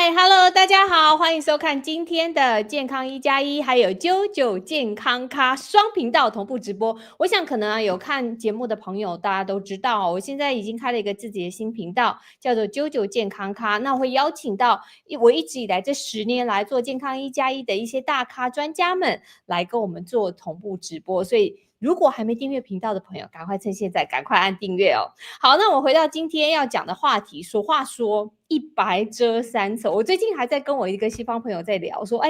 嗨，Hello，大家好，欢迎收看今天的健康1+1，还有啾健康咖双频道同步直播。我想可能有看节目的朋友，大家都知道，我现在已经开了一个自己的新频道，叫做啾健康咖。那我会邀请到我一直以来这10年来做健康1+1的一些大咖专家们来跟我们做同步直播，所以如果还没订阅频道的朋友，赶快趁现在赶快按订阅哦。好，那我回到今天要讲的话题。俗话说一白遮三丑，我最近还在跟我一个西方朋友在聊说，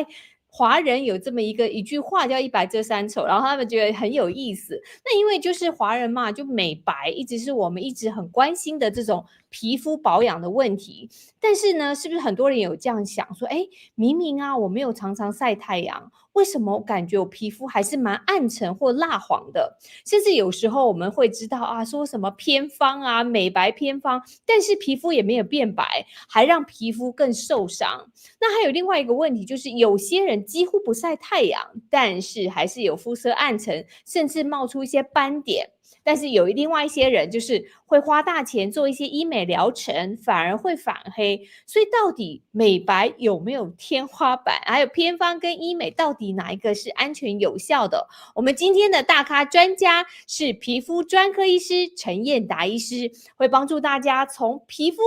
华人有这么一句话叫一白遮三丑，然后他们觉得很有意思。那因为就是华人嘛，就美白一直是我们一直很关心的这种皮肤保养的问题。但是呢，是不是很多人有这样想说，明明啊我没有常常晒太阳，为什么我感觉我皮肤还是蛮暗沉或蜡黄的？甚至有时候我们会知道啊，说什么偏方啊，美白偏方，但是皮肤也没有变白，还让皮肤更受伤。那还有另外一个问题，就是有些人几乎不晒太阳，但是还是有肤色暗沉，甚至冒出一些斑点。但是有另外一些人，就是会花大钱做一些医美疗程，反而会反黑。所以到底美白有没有天花板？还有偏方跟医美到底哪一个是安全有效的？我们今天的大咖专家是皮肤专科医师陈彦达医师，会帮助大家从皮肤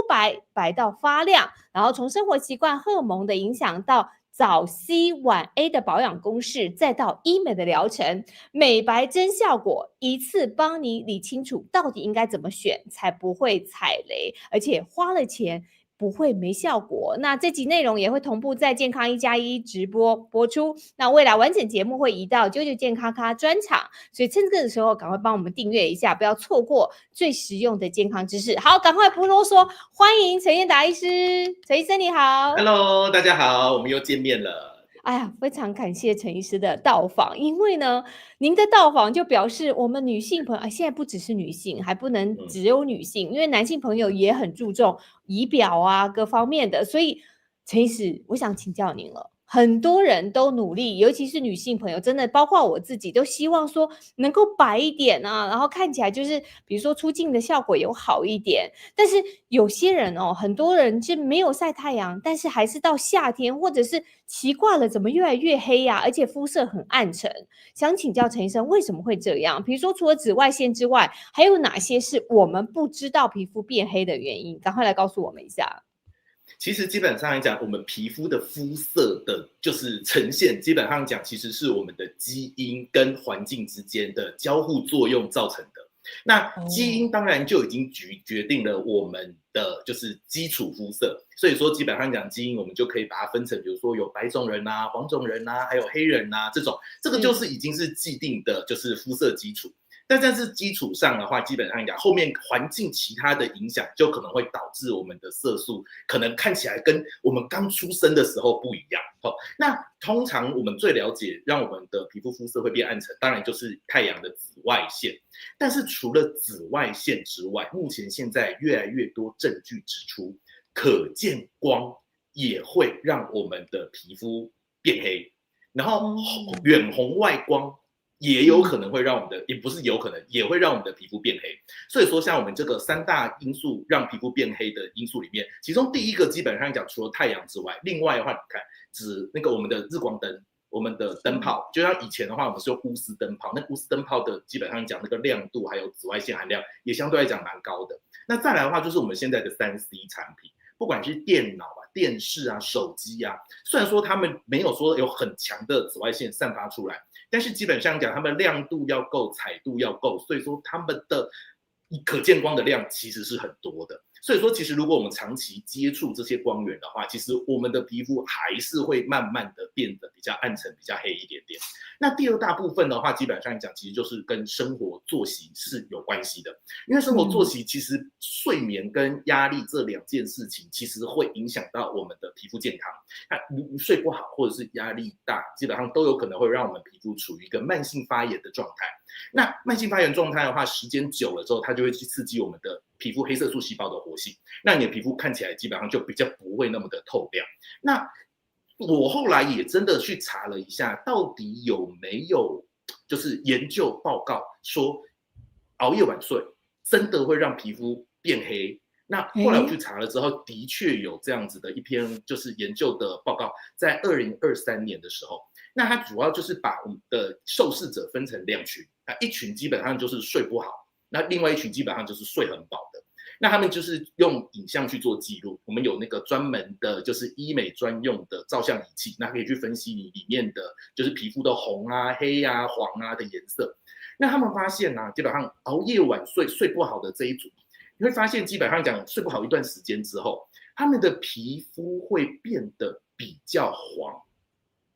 白到发亮，然后从生活习惯、荷尔蒙的影响到早 C 晚 A 的保养公式，再到医美的疗程，美白真效果，一次帮你理清楚到底应该怎么选，才不会踩雷，而且花了钱不会没效果。那这集内容也会同步在健康1+1直播播出。那未来完整节目会移到啾健康咖专场，所以趁这个时候赶快帮我们订阅一下，不要错过最实用的健康知识。好，赶快不啰嗦，欢迎陈彦达医师。陈医生你好。Hello，大家好，我们又见面了。哎呀，非常感谢陈医师的到访，因为呢，您的到访就表示我们女性朋友，现在不只是女性，还不能嗯，只有女性，因为男性朋友也很注重仪表啊各方面的，所以陈医师，我想请教您了。很多人都努力，尤其是女性朋友，真的包括我自己，都希望说能够白一点啊，然后看起来就是比如说出镜的效果有好一点。但是有些人哦，很多人是没有晒太阳，但是还是到夏天，或者是奇怪了，怎么越来越黑呀、而且肤色很暗沉。想请教陈医生，为什么会这样？比如说，除了紫外线之外，还有哪些是我们不知道皮肤变黑的原因？赶快来告诉我们一下。其实基本上来讲，我们皮肤的肤色的，就是呈现，基本上讲，其实是我们的基因跟环境之间的交互作用造成的。那基哦，因当然就已经决定了我们的就是基础肤色，所以说基本上讲基因，我们就可以把它分成，比如说有白种人啊、黄种人啊，还有黑人啊这种，这个就是已经是既定的，就是肤色基础。但在这基础上的话，基本上讲，后面环境其他的影响，就可能会导致我们的色素可能看起来跟我们刚出生的时候不一样。好，那通常我们最了解让我们的皮肤肤色会变暗沉，当然就是太阳的紫外线。但是除了紫外线之外，目前现在越来越多证据指出，可见光也会让我们的皮肤变黑，然后哦，远红外光也有可嗯，能会让我们的，也不是有可能，也会让我们的皮肤变黑。所以说，像我们这个三大因素让皮肤变黑的因素里面，其中第一个基本上讲，除了太阳之外，另外的话，你看，指那个我们的日光灯。我们的灯是，泡，就像以前的话，我们是用钨丝灯泡，那钨丝灯泡的基本上讲那个亮度还有紫外线含量也相对来讲蛮高的。那再来的话，就是我们现在的3C 产品，不管是电脑啊、电视啊、手机啊，虽然说他们没有说有很强的紫外线散发出来，但是基本上讲，它们亮度要够，彩度要够，所以说它们的可见光的量其实是很多的。所以说，其实如果我们长期接触这些光源的话，其实我们的皮肤还是会慢慢的变得比较暗沉、比较黑一点点。那第二大部分的话，基本上讲，其实就是跟生活作息是有关系的。因为生活作嗯，息其实睡眠跟压力这两件事情，其实会影响到我们的皮肤健康。那你睡不好或者是压力大，基本上都有可能会让我们皮肤处于一个慢性发炎的状态。那慢性发炎状态的话，时间久了之后，它就会去刺激我们的皮肤黑色素细胞的活性，那你的皮肤看起来基本上就比较不会那么的透亮。那我后来也真的去查了一下，到底有没有就是研究报告说熬夜晚睡真的会让皮肤变黑，那后来我去查了之后，的确有这样子的一篇就是研究的报告，在2023年的时候，那它主要就是把我们的受试者分成2群，一群基本上就是睡不好，那另外一群基本上就是睡很饱的。那他们就是用影像去做记录，我们有那个专门的，就是医美专用的照相仪器，那可以去分析你里面的就是皮肤的红啊、黑啊、黄啊的颜色。那他们发现啊，基本上熬夜晚睡、睡不好的这一组，你会发现基本上讲睡不好一段时间之后，他们的皮肤会变得比较黄，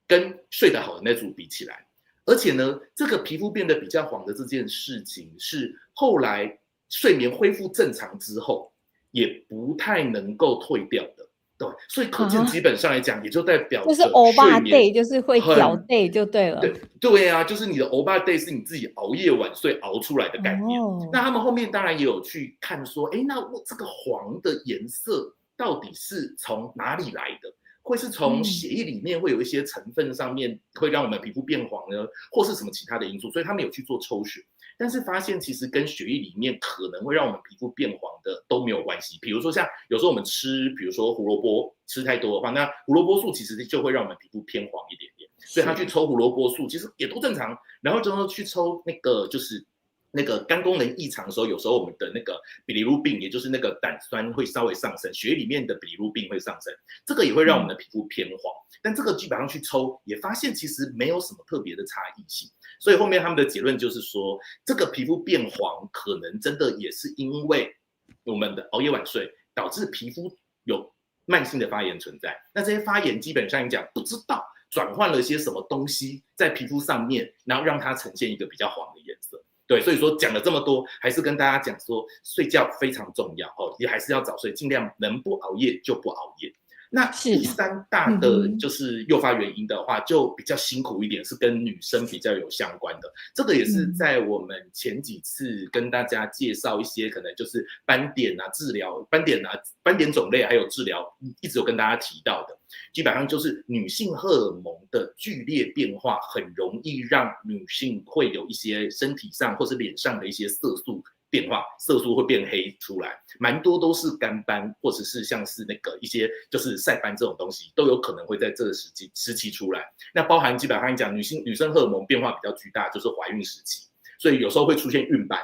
跟睡得好的那组比起来。而且呢，这个皮肤变得比较黄的这件事情，是后来睡眠恢复正常之后，也不太能够退掉的。对，所以可见基本上来讲，也就代表着就是欧巴睡眠 day，就是会屌 day 就对了。对啊，就是你的欧巴 day 是你自己熬夜晚睡熬出来的概念。那他们后面当然也有去看说，那这个黄的颜色到底是从哪里来的？会是从血液里面会有一些成分上面会让我们皮肤变黄呢，或是什么其他的因素？所以他们有去做抽血，但是发现其实跟血液里面可能会让我们皮肤变黄的都没有关系。比如说像有时候我们吃，比如说胡萝卜吃太多的话，那胡萝卜素其实就会让我们皮肤偏黄一点点，所以他去抽胡萝卜素其实也都正常。然后之后去抽那个就是那个肝功能异常的时候，有时候我们的那个比利鲁病，也就是那个胆酸会稍微上升，血液里面的比利鲁病会上升，这个也会让我们的皮肤偏黄。但这个基本上去抽也发现其实没有什么特别的差异性，所以后面他们的结论就是说，这个皮肤变黄可能真的也是因为我们的熬夜晚睡导致皮肤有慢性的发炎存在。那这些发炎基本上讲不知道转换了些什么东西在皮肤上面，然后让它呈现一个比较黄的颜色。对，所以说讲了这么多，还是跟大家讲说，睡觉非常重要哦，也还是要早睡，尽量能不熬夜就不熬夜。那第3大的就是诱发原因的话，就比较辛苦一点，是跟女生比较有相关的。这个也是在我们前几次跟大家介绍一些可能就是斑点啊、治疗斑点种类还有治疗，一直有跟大家提到的。基本上就是女性荷尔蒙的剧烈变化，很容易让女性会有一些身体上或是脸上的一些色素变化，色素会变黑出来，蛮多都是干斑，或者是像是那个一些就是晒斑这种东西，都有可能会在这个时期出来。那包含基本上讲女生荷尔蒙变化比较巨大，就是怀孕时期，所以有时候会出现孕斑。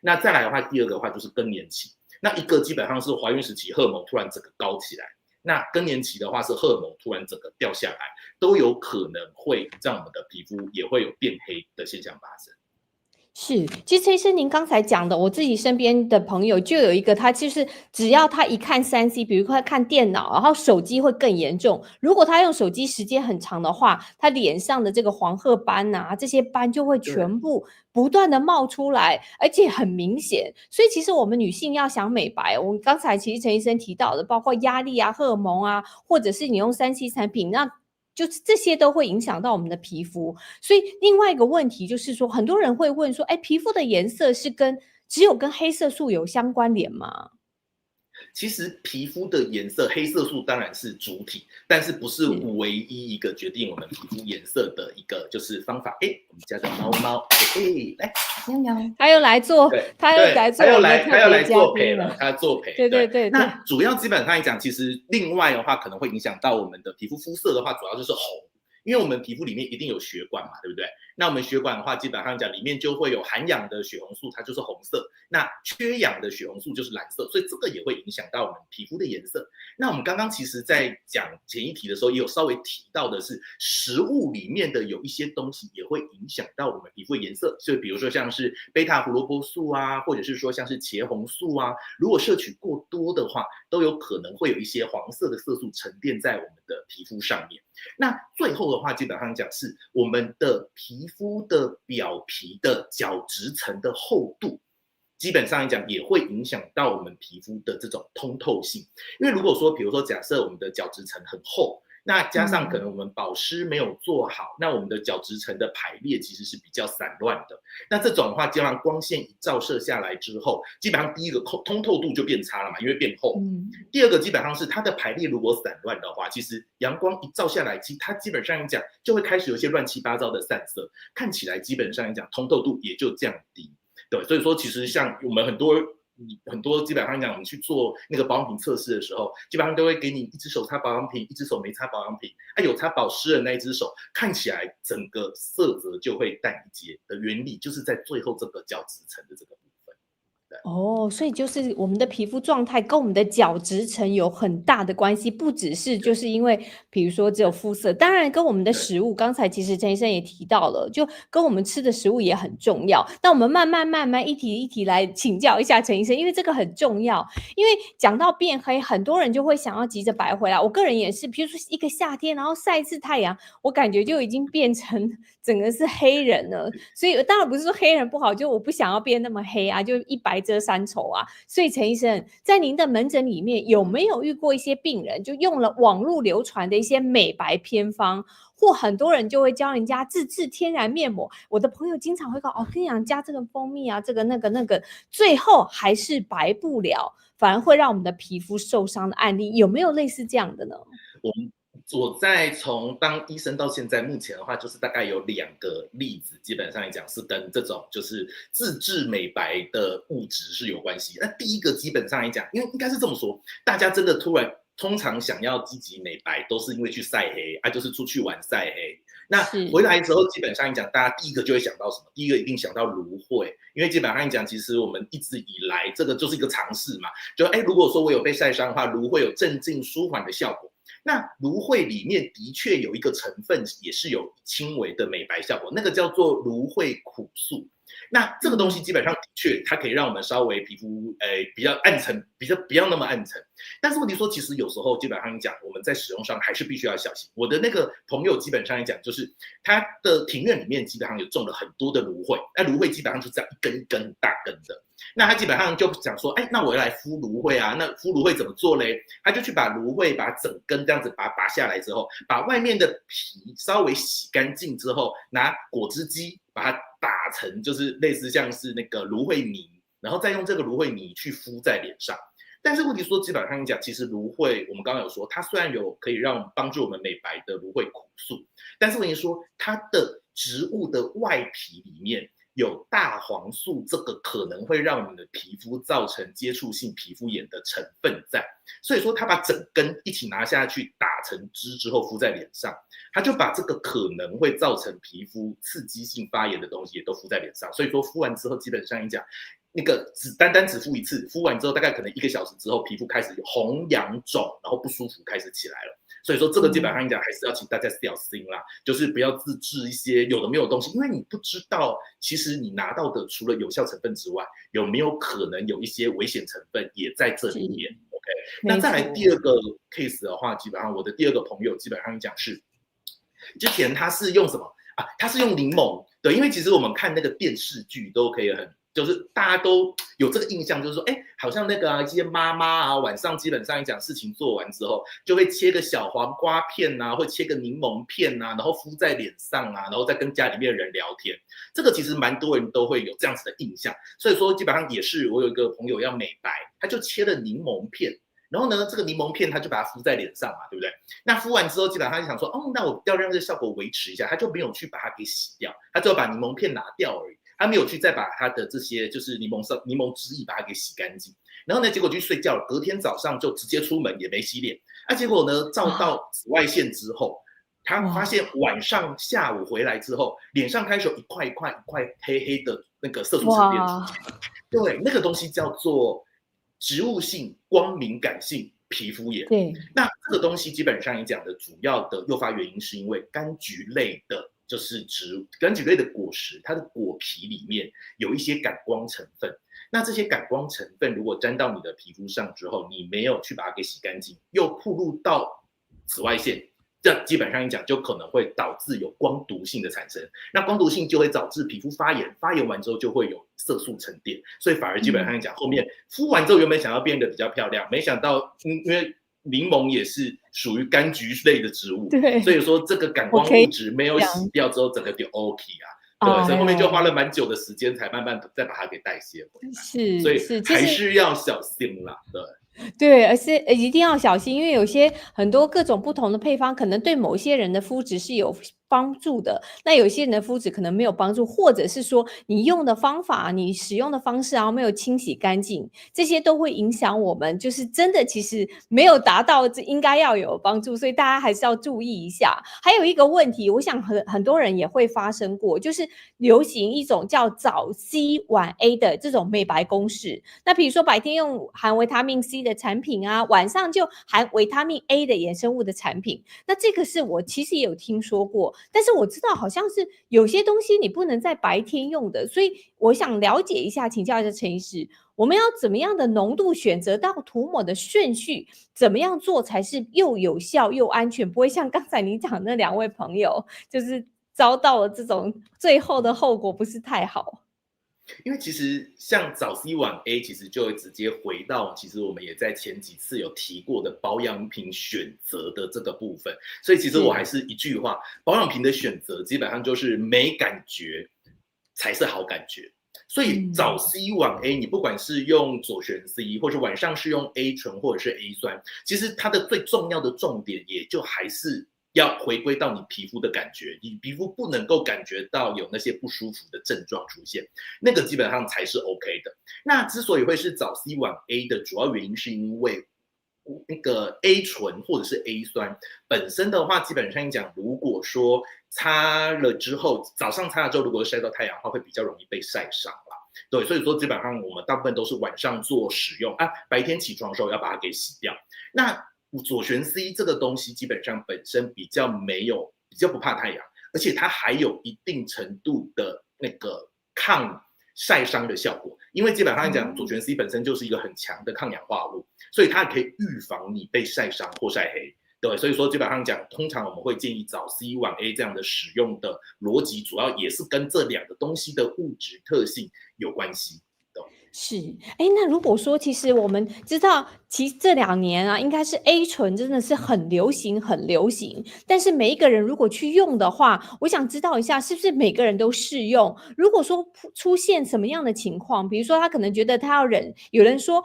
那再来的话，第二个的话就是更年期，那一个基本上是怀孕时期荷尔蒙突然整个高起来。那更年期的话是荷尔蒙突然整个掉下来，都有可能会让我们的皮肤也会有变黑的现象发生。是，其实陈医生您刚才讲的，我自己身边的朋友就有一个，他就是只要他一看3C，比如说他看电脑，然后手机会更严重。如果他用手机时间很长的话，他脸上的这个黄褐斑啊，这些斑就会全部不断的冒出来，而且很明显。所以其实我们女性要想美白，我们刚才其实陈医生提到的，包括压力啊、荷尔蒙啊，或者是你用3C 产品，那就是这些都会影响到我们的皮肤。所以另外一个问题就是说，很多人会问说，皮肤的颜色是只有跟黑色素有相关联吗？其实皮肤的颜色，黑色素当然是主体，但是不是唯一一个决定我们皮肤颜色的一个就是方法。我们家的猫猫，来，他又来做，他又来做陪了，他做陪。对。那主要基本上来讲，其实另外的话可能会影响到我们的皮肤肤色的话，主要就是红。因为我们皮肤里面一定有血管嘛，对不对？那我们血管的话，基本上讲里面就会有含氧的血红素，它就是红色；那缺氧的血红素就是蓝色，所以这个也会影响到我们皮肤的颜色。那我们刚刚其实在讲前一题的时候，也有稍微提到的是，食物里面的有一些东西也会影响到我们皮肤的颜色，所以比如说像是贝塔胡萝卜素啊，或者是说像是茄红素啊，如果摄取过多的话，都有可能会有一些黄色的色素沉淀在我们的皮肤上面。那最后的话，基本上讲是我们的皮肤的表皮的角质层的厚度，基本上来讲也会影响到我们皮肤的这种通透性。因为如果说，比如说假设我们的角质层很厚，那加上可能我们保湿没有做好，那我们的角质层的排列其实是比较散乱的。那这种的话，基本上光线一照射下来之后，基本上第一个通透度就变差了嘛，因为变厚。第二个基本上是它的排列如果散乱的话，其实阳光一照下来，其实它基本上来讲就会开始有一些乱七八糟的散色，看起来基本上来讲通透度也就降低。对，所以说其实像我们很多你很多基本上讲，我们去做那个保养品测试的时候，基本上都会给你一只手擦保养品，一只手没擦保养品。有擦保湿的那一只手，看起来整个色泽就会淡一截的原理，就是在最后这个角质层的这个部分。哦，所以就是我们的皮肤状态跟我们的角质层有很大的关系，不只是就是因为比如说只有肤色，当然跟我们的食物，刚才其实陈医生也提到了，就跟我们吃的食物也很重要。那我们慢慢一题一题来请教一下陈医生，因为这个很重要。因为讲到变黑，很多人就会想要急着白回来。我个人也是，比如说一个夏天，然后晒一次太阳，我感觉就已经变成整个是黑人了。所以当然不是说黑人不好，就我不想要变那么黑啊，就一白遮三丑啊。所以陈医生，在您的门诊里面有没有遇过一些病人就用了网络流传的一些美白偏方，或很多人就会教人家自制天然面膜？我的朋友经常会告跟你讲加这个蜂蜜啊，这个那个，最后还是白不了，反而会让我们的皮肤受伤的案例，有没有类似这样的呢？我在从当医生到现在，目前的话就是大概有2个例子，基本上来讲是跟这种就是自制美白的物质是有关系。那第一个基本上来讲，因为应该是这么说，大家真的通常想要积极美白，都是因为去晒黑就是出去玩晒黑。那回来之后，基本上来讲，大家第一个就会想到什么？第一个一定想到芦荟，因为基本上来讲，其实我们一直以来这个就是一个常识嘛，就如果说我有被晒伤的话，芦荟有镇静舒缓的效果。那芦荟里面的确有一个成分也是有轻微的美白效果，那个叫做芦荟苦素。那这个东西基本上的确它可以让我们稍微皮肤比较暗沉，不要那么暗沉。但是问题说，其实有时候基本上讲我们在使用上还是必须要小心。我的那个朋友基本上来讲，就是他的庭院里面基本上有种了很多的芦荟，那芦荟基本上就这样一根一根很大根的。那他基本上就想说，那我要来敷芦荟啊，那敷芦荟怎么做嘞？他就去把芦荟把整根这样子把它拔下来之后，把外面的皮稍微洗干净之后，拿果汁机把它打成就是类似像是那个芦荟泥，然后再用这个芦荟泥去敷在脸上。但是问题说，基本上讲，其实芦荟我们刚刚有说，它虽然有可以帮助我们美白的芦荟苦素，但是问题说，它的植物的外皮里面有大黄素，这个可能会让我们的皮肤造成接触性皮肤炎的成分在，所以说他把整根一起拿下去打成汁之后敷在脸上，他就把这个可能会造成皮肤刺激性发炎的东西也都敷在脸上，所以说敷完之后基本上讲，那个单只敷一次，敷完之后大概可能1个小时之后，皮肤开始有红痒肿，然后不舒服开始起来了。所以说这个基本上讲还是要请大家小心啦，就是不要自制一些有的没有的东西，因为你不知道其实你拿到的除了有效成分之外，有没有可能有一些危险成分也在这里面。OK， 那再来第2个 case 的话，基本上我的第2个朋友基本上讲是之前他是用什么他是用柠檬，对，因为其实我们看那个电视剧都可以就是大家都有这个印象，就是说，好像那个一些妈妈晚上基本上一讲事情做完之后，就会切个小黄瓜片会切个柠檬片然后敷在脸上然后再跟家里面的人聊天。这个其实蛮多人都会有这样子的印象，所以说基本上也是我有一个朋友要美白，他就切了柠檬片。然后呢，这个柠檬片他就把它敷在脸上嘛，对不对？那敷完之后，基本上他就想说，那我要让这个效果维持一下，他就没有去把它给洗掉，他只有把柠檬片拿掉而已。他没有去再把他的这些就是柠檬汁液把它给洗干净，然后呢，结果就去睡觉了。隔天早上就直接出门也没洗脸，结果呢，照到紫外线之后，他发现晚上下午回来之后，脸上开始有一块黑黑的那个色素沉淀出现。对，那个东西叫做植物性光敏感性皮肤炎。对，那这个东西基本上你讲的主要的诱发原因是因为柑橘类的。就是柑橘类的果实，它的果皮里面有一些感光成分。那这些感光成分如果沾到你的皮肤上之后，你没有去把它给洗干净，又暴露到紫外线，这基本上一讲就可能会导致有光毒性的产生。那光毒性就会导致皮肤发炎，发炎完之后就会有色素沉淀，所以反而基本上讲后面敷完之后原本想要变得比较漂亮，没想到因为柠檬也是属于柑橘类的植物，所以说这个感光物质没有洗掉之后，整个就 OK 对，所以后面就花了蛮久的时间才慢慢再把它给代谢回来。所以还是要小心啦，对，而是一定要小心，因为有些很多各种不同的配方，可能对某些人的肤质是有帮助的，那有些人的肤质可能没有帮助，或者是说你用的方法、你使用的方式没有清洗干净，这些都会影响我们，就是真的其实没有达到这应该要有帮助，所以大家还是要注意一下。还有一个问题，我想很多人也会发生过，就是流行一种叫早 C 晚 A 的这种美白公式。那比如说白天用含维他命 C 的产品晚上就含维他命 A 的衍生物的产品。那这个是我其实也有听说过，但是我知道好像是有些东西你不能在白天用的，所以我想了解一下，请教一下陈医师，我们要怎么样的浓度选择到涂抹的顺序，怎么样做才是又有效又安全，不会像刚才你讲那2位朋友，就是遭到了这种最后的后果不是太好。因为其实像早 C 晚 A， 其实就会直接回到，其实我们也在前几次有提过的保养品选择的这个部分。所以其实我还是一句话，保养品的选择基本上就是没感觉才是好感觉。所以早 C 晚 A， 你不管是用左旋 C， 或者晚上是用 A 醇或者是 A 酸，其实它的最重要的重点也就还是要回归到你皮肤的感觉，你皮肤不能够感觉到有那些不舒服的症状出现，那个基本上才是 OK 的。那之所以会是早 C 晚 A 的主要原因，是因为那个 A 醇或者是 A 酸本身的话，基本上讲，如果说擦了之后，早上擦了之后，如果晒到太阳的话，会比较容易被晒伤啦。对，所以说基本上我们大部分都是晚上做使用白天起床的时候要把它给洗掉。那左旋 C 这个东西基本上本身比较不怕太阳，而且它还有一定程度的那个抗晒伤的效果，因为基本上讲左旋 C 本身就是一个很强的抗氧化物，所以它可以预防你被晒伤或晒黑。对，所以说基本上讲，通常我们会建议早 C 晚 A 这样的使用的逻辑，主要也是跟这2个东西的物质特性有关系。是，那如果说其实我们知道，其实这2年应该是 A 醇真的是很流行，很流行。但是每一个人如果去用的话，我想知道一下，是不是每个人都适用？如果说出现什么样的情况，比如说他可能觉得他要忍，有人说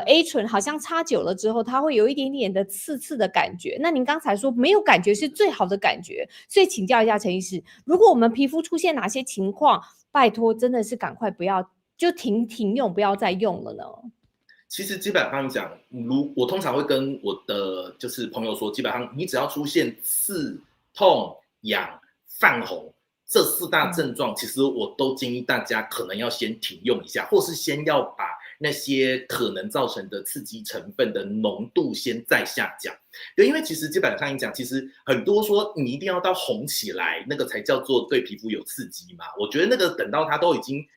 A 醇好像擦久了之后，他会有一点点的刺刺的感觉。那您刚才说没有感觉是最好的感觉，所以请教一下陈医师，如果我们皮肤出现哪些情况，拜托真的是赶快不要。就停用，不要再用了呢？其实基本上讲，我通常会跟我的就是朋友说，基本上你只要出现刺、痛、痒、泛红这4大症状，其实我都建议大家可能要先停用一下，或是先要把那些可能造成的刺激成分的浓度先再下降。对，因为其实基本上讲，其实很多说你一定要到红起来，那个才叫做对皮肤有刺激嘛。我觉得那个等到它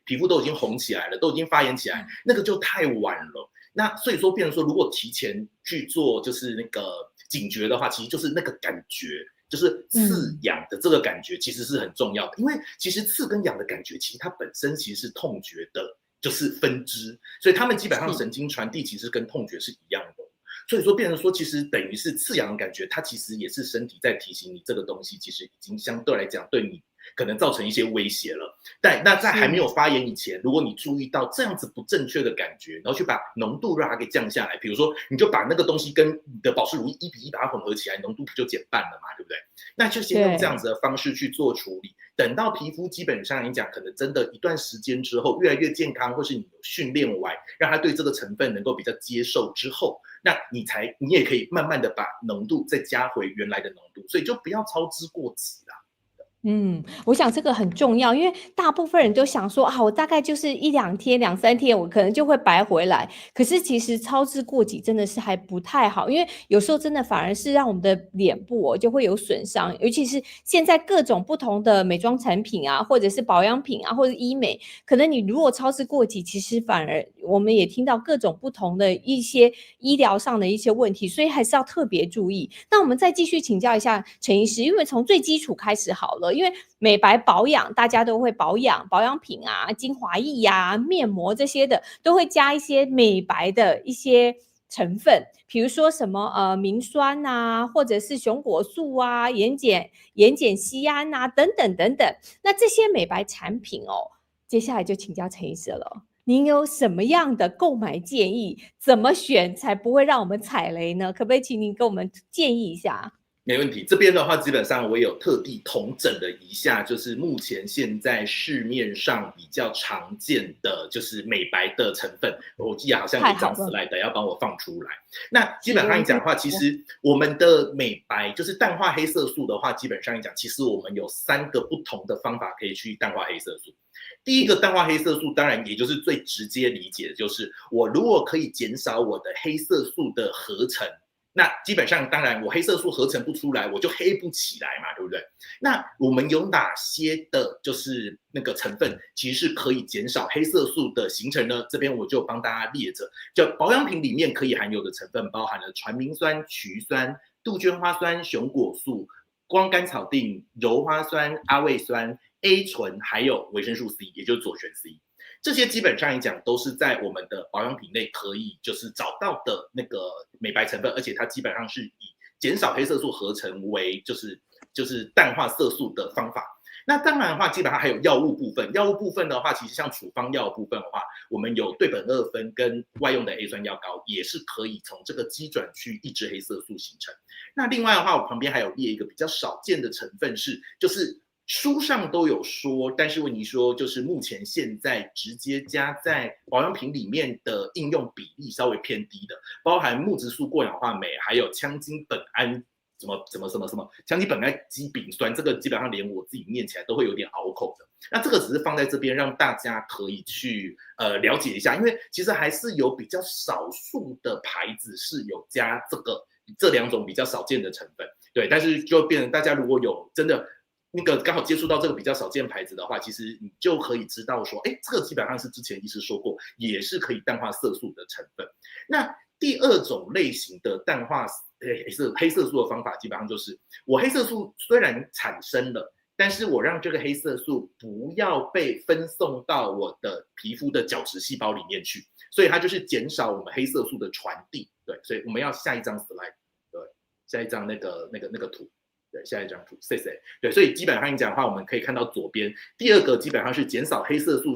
皮肤都已经红起来了，都已经发炎起来，那个就太晚了。那所以说，变成说，如果提前去做就是那个警觉的话，其实就是那个感觉，就是刺痒的这个感觉，其实是很重要的。因为其实刺跟痒的感觉，其实它本身其实是痛觉的，就是分支，所以它们基本上神经传递其实跟痛觉是一样的。所以说，变成说，其实等于是刺痒的感觉，它其实也是身体在提醒你，这个东西其实已经相对来讲对你可能造成一些威胁了。但那在还没有发炎以前，如果你注意到这样子不正确的感觉，然后去把浓度让它给降下来，比如说你就把那个东西跟你的保湿乳1比1把它混合起来，浓度不就减半了嘛，对不对？那就先用这样子的方式去做处理。等到皮肤基本上你讲，可能真的一段时间之后越来越健康，或是你有训练完，让它对这个成分能够比较接受之后，那你也可以慢慢的把浓度再加回原来的浓度，所以就不要操之过急啦。我想这个很重要，因为大部分人都想说我大概就是1-2天、2-3天，我可能就会白回来。可是其实操之过急真的是还不太好，因为有时候真的反而是让我们的脸部就会有损伤，尤其是现在各种不同的美妆产品或者是保养品或者医美，可能你如果操之过急，其实反而我们也听到各种不同的一些医疗上的一些问题，所以还是要特别注意。那我们再继续请教一下陈医师，因为从最基础开始好了。因为美白保养大家都会保养品精华液面膜这些的都会加一些美白的一些成分，比如说什么明酸或者是熊果素盐碱酰胺等等等等。那这些美白产品接下来就请教陈医师了，您有什么样的购买建议？怎么选才不会让我们踩雷呢？可不可以请您跟我们建议一下？没问题。这边的话，基本上我有特地统整了一下，就是目前现在市面上比较常见的就是美白的成分。我记得好像有一张 slide 要帮我放出来。那基本上讲的话，其实我们的美白就是淡化黑色素的话，基本上讲，其实我们有3个不同的方法可以去淡化黑色素。第一个淡化黑色素，当然也就是最直接理解的，就是我如果可以减少我的黑色素的合成。那基本上，当然我黑色素合成不出来，我就黑不起来嘛，对不对？那我们有哪些的，就是那个成分，其实是可以减少黑色素的形成呢？这边我就帮大家列着，就保养品里面可以含有的成分，包含了传明酸、曲酸、杜鹃花酸、熊果素、光甘草定、鞣花酸、阿魏酸、A 醇，还有维生素 C， 也就是左旋 C。这些基本上来讲都是在我们的保养品内可以就是找到的那个美白成分，而且它基本上是以减少黑色素合成为就是淡化色素的方法。那当然的话，基本上还有药物部分。药物部分的话，其实像处方药部分的话，我们有对苯二酚跟外用的 A 酸药膏，也是可以从这个机转去抑制黑色素形成。那另外的话，我旁边还有列一个比较少见的成分是，就是书上都有说，但是问题说就是目前现在直接加在保养品里面的应用比例稍微偏低的，包含木质素过氧化镁，还有羟基苯胺什么羟基苯胺基丙酸，这个基本上连我自己念起来都会有点拗口的。那这个只是放在这边让大家可以去了解一下，因为其实还是有比较少数的牌子是有加这2种比较少见的成分，对，但是就变成大家如果有真的那个刚好接触到这个比较少见牌子的话，其实你就可以知道说，哎，这个基本上是之前医师说过，也是可以淡化色素的成分。那第2种类型的淡化黑色素的方法，基本上就是我黑色素虽然产生了，但是我让这个黑色素不要被分送到我的皮肤的角质细胞里面去，所以它就是减少我们黑色素的传递。对，所以我们要下一张 slide， 对，下一张那个图。对，下一张图，谢谢。对，所以基本上讲的话，我们可以看到左边第2个基本上是减少黑色素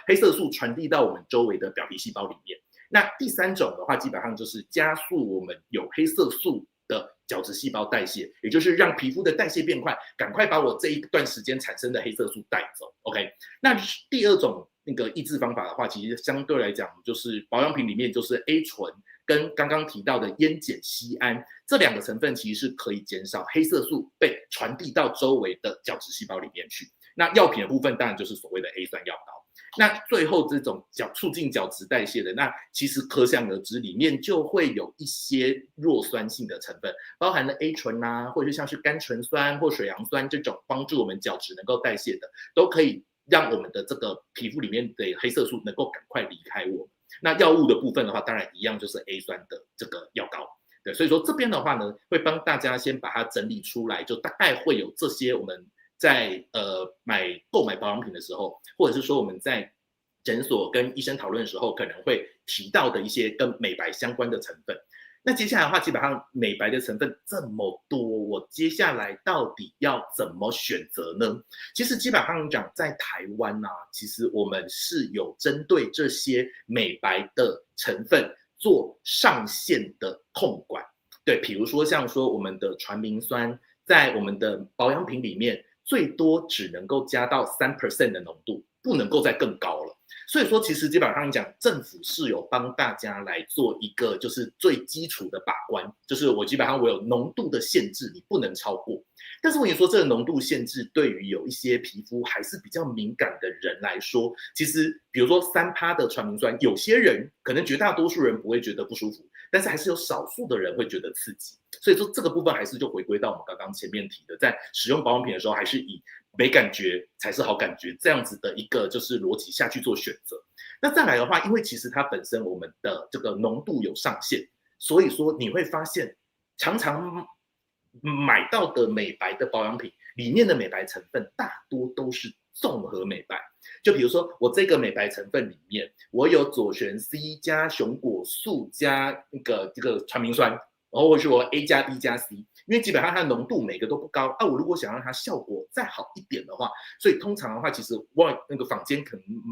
黑色素传递到我们周围的表皮细胞里面。那第3种的话，基本上就是加速我们有黑色素的角质细胞代谢，也就是让皮肤的代谢变快，赶快把我这一段时间产生的黑色素带走。OK， 那第2种那个抑制方法的话，其实相对来讲就是保养品里面就是 A 醇跟刚刚提到的烟碱酰胺这2个成分，其实是可以减少黑色素被传递到周围的角质细胞里面去。那药品的部分当然就是所谓的 A 酸药膏。那最后这种促进角质代谢的，那其实可想而知，里面就会有一些弱酸性的成分，包含了 A 醇啊，或者像是甘醇酸或水杨酸这种帮助我们角质能够代谢的，都可以让我们的这个皮肤里面的黑色素能够赶快离开我们。那药物的部分的话，当然一样就是 A 酸的这个药膏。对，所以说这边的话呢，会帮大家先把它整理出来，就大概会有这些我们在购买保养品的时候，或者是说我们在诊所跟医生讨论的时候，可能会提到的一些跟美白相关的成分。那接下来的话，基本上美白的成分这么多，我接下来到底要怎么选择呢？其实基本上讲，在台湾啊，其实我们是有针对这些美白的成分做上限的控管。对，比如说像说我们的传明酸，在我们的保养品里面，最多只能够加到3% 的浓度，不能够再更高了。所以说，其实基本上讲，政府是有帮大家来做一个就是最基础的把关，就是我基本上我有浓度的限制，你不能超过。但是我跟你说，这个浓度限制对于有一些皮肤还是比较敏感的人来说，其实比如说3%的传明酸，有些人可能绝大多数人不会觉得不舒服，但是还是有少数的人会觉得刺激。所以说这个部分还是就回归到我们刚刚前面提的，在使用保养品的时候，还是以没感觉才是好感觉这样子的一个就是逻辑下去做选择。那再来的话，因为其实它本身我们的这个浓度有上限，所以说你会发现常常买到的美白的保养品里面的美白成分大多都是综合美白。就比如说我这个美白成分里面，我有左旋 C 加熊果素加这个传明酸，然后或是我 A 加 B 加 C， 因为基本上它的浓度每个都不高啊。我如果想让它效果再好一点的话，所以通常的话，其实那个坊间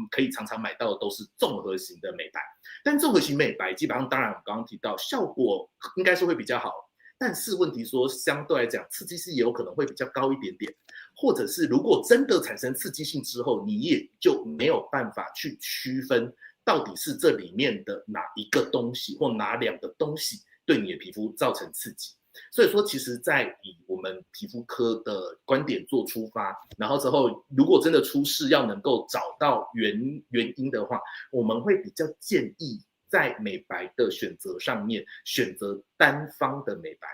可以常常买到的都是综合型的美白。但综合型美白基本上，当然我刚刚提到效果应该是会比较好，但是问题说相对来讲刺激性也有可能会比较高一点点，或者是如果真的产生刺激性之后，你也就没有办法去区分到底是这里面的哪一个东西或哪两个东西对你的皮肤造成刺激。所以说其实在以我们皮肤科的观点做出发，然后之后如果真的出事要能够找到原因的话，我们会比较建议在美白的选择上面选择单方的美白。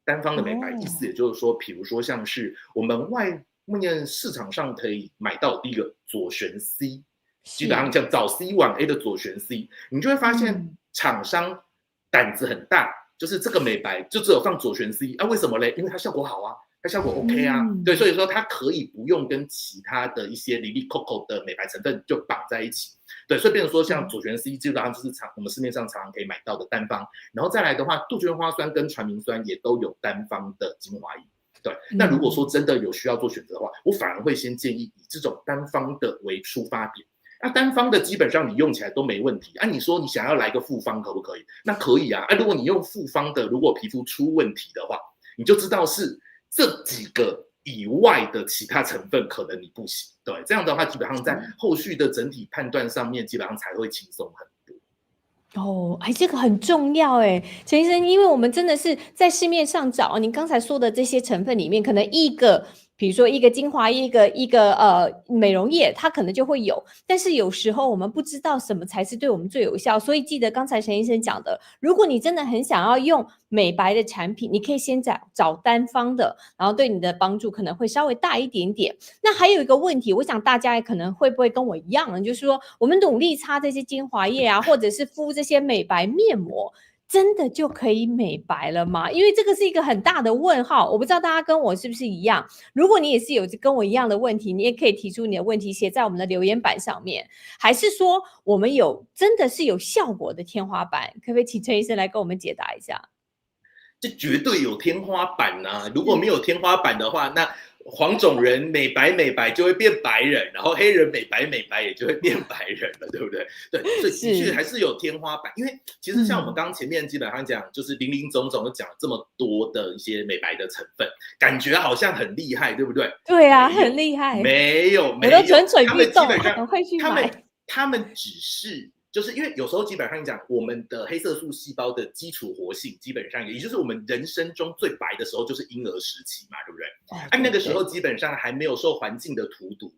单方的美白意思也就是说，比如说像是我们外面市场上可以买到第一个左旋 C， 基本上像早 C 晚 A 的左旋 C， 你就会发现厂商胆子很大，就是这个美白就只有放左旋 C 啊，为什么嘞？因为它效果好啊，它效果 OK 啊，对，所以说它可以不用跟其他的一些里里扣扣的美白成分就绑在一起，对，所以变成说像左旋 C 基本上就是我们市面上常常可以买到的单方，然后再来的话，杜鹃花酸跟传明酸也都有单方的精华液。对，那如果说真的有需要做选择的话，我反而会先建议以这种单方的为出发点。那单方的基本上你用起来都没问题啊。你说你想要来个复方可不可以？那可以啊。如果你用复方的，如果皮肤出问题的话，你就知道是这几个以外的其他成分可能你不行。对，这样的话基本上在后续的整体判断上面，基本上才会轻松很多。哦，哎，这个很重要哎，陈医生，因为我们真的是在市面上找您刚才说的这些成分里面，可能一个，比如说一个精华液，一个美容液，它可能就会有，但是有时候我们不知道什么才是对我们最有效，所以记得刚才陈医生讲的，如果你真的很想要用美白的产品，你可以先找单方的，然后对你的帮助可能会稍微大一点点。那还有一个问题，我想大家可能会不会跟我一样呢？就是说，我们努力擦这些精华液啊，或者是敷这些美白面膜，真的就可以美白了吗？因为这个是一个很大的问号，我不知道大家跟我是不是一样。如果你也是有跟我一样的问题，你也可以提出你的问题，写在我们的留言板上面。还是说，我们真的是有效果的天花板？可不可以请陈医生来跟我们解答一下？这绝对有天花板啊！如果没有天花板的话，那黄种人美白就会变白人，然后黑人美白也就会变白人了，对不对？对，所以的确还是有天花板。因为其实像我们刚刚前面基本上讲，就是林林总总讲了这么多的一些美白的成分，感觉好像很厉害，对不对？对啊，很厉害。没有，我都蠢蠢欲动，很会去买。他们只是。就是因为有时候基本上讲，我们的黑色素细胞的基础活性，基本上也就是我们人生中最白的时候，就是婴儿时期嘛，对不对？那个时候基本上还没有受环境的荼毒，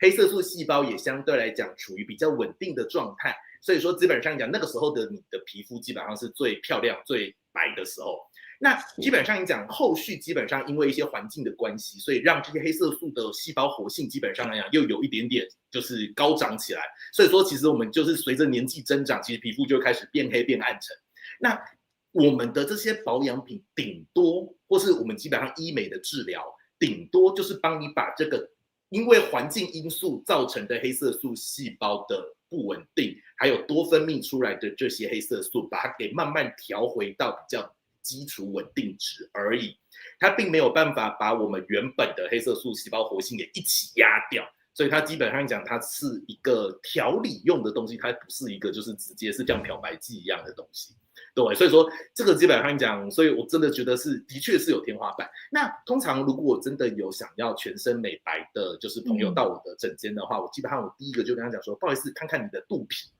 黑色素细胞也相对来讲处于比较稳定的状态，所以说基本上讲那个时候的你的皮肤基本上是最漂亮、最白的时候。那基本上你讲后续基本上因为一些环境的关系，所以让这些黑色素的细胞活性基本上来讲又有一点点就是高涨起来，所以说其实我们就是随着年纪增长，其实皮肤就开始变黑变暗沉。那我们的这些保养品顶多或是我们基本上医美的治疗，顶多就是帮你把这个因为环境因素造成的黑色素细胞的不稳定，还有多分泌出来的这些黑色素，把它给慢慢调回到比较基础稳定值而已，它并没有办法把我们原本的黑色素细胞活性给一起压掉，所以它基本上讲它是一个调理用的东西，它不是一个就是直接是像漂白剂一样的东西。对，所以说这个基本上讲，所以我真的觉得的确是有天花板。那通常如果我真的有想要全身美白的，就是朋友到我的诊间的话，我基本上我第一个就跟他讲说，不好意思，看看你的肚皮。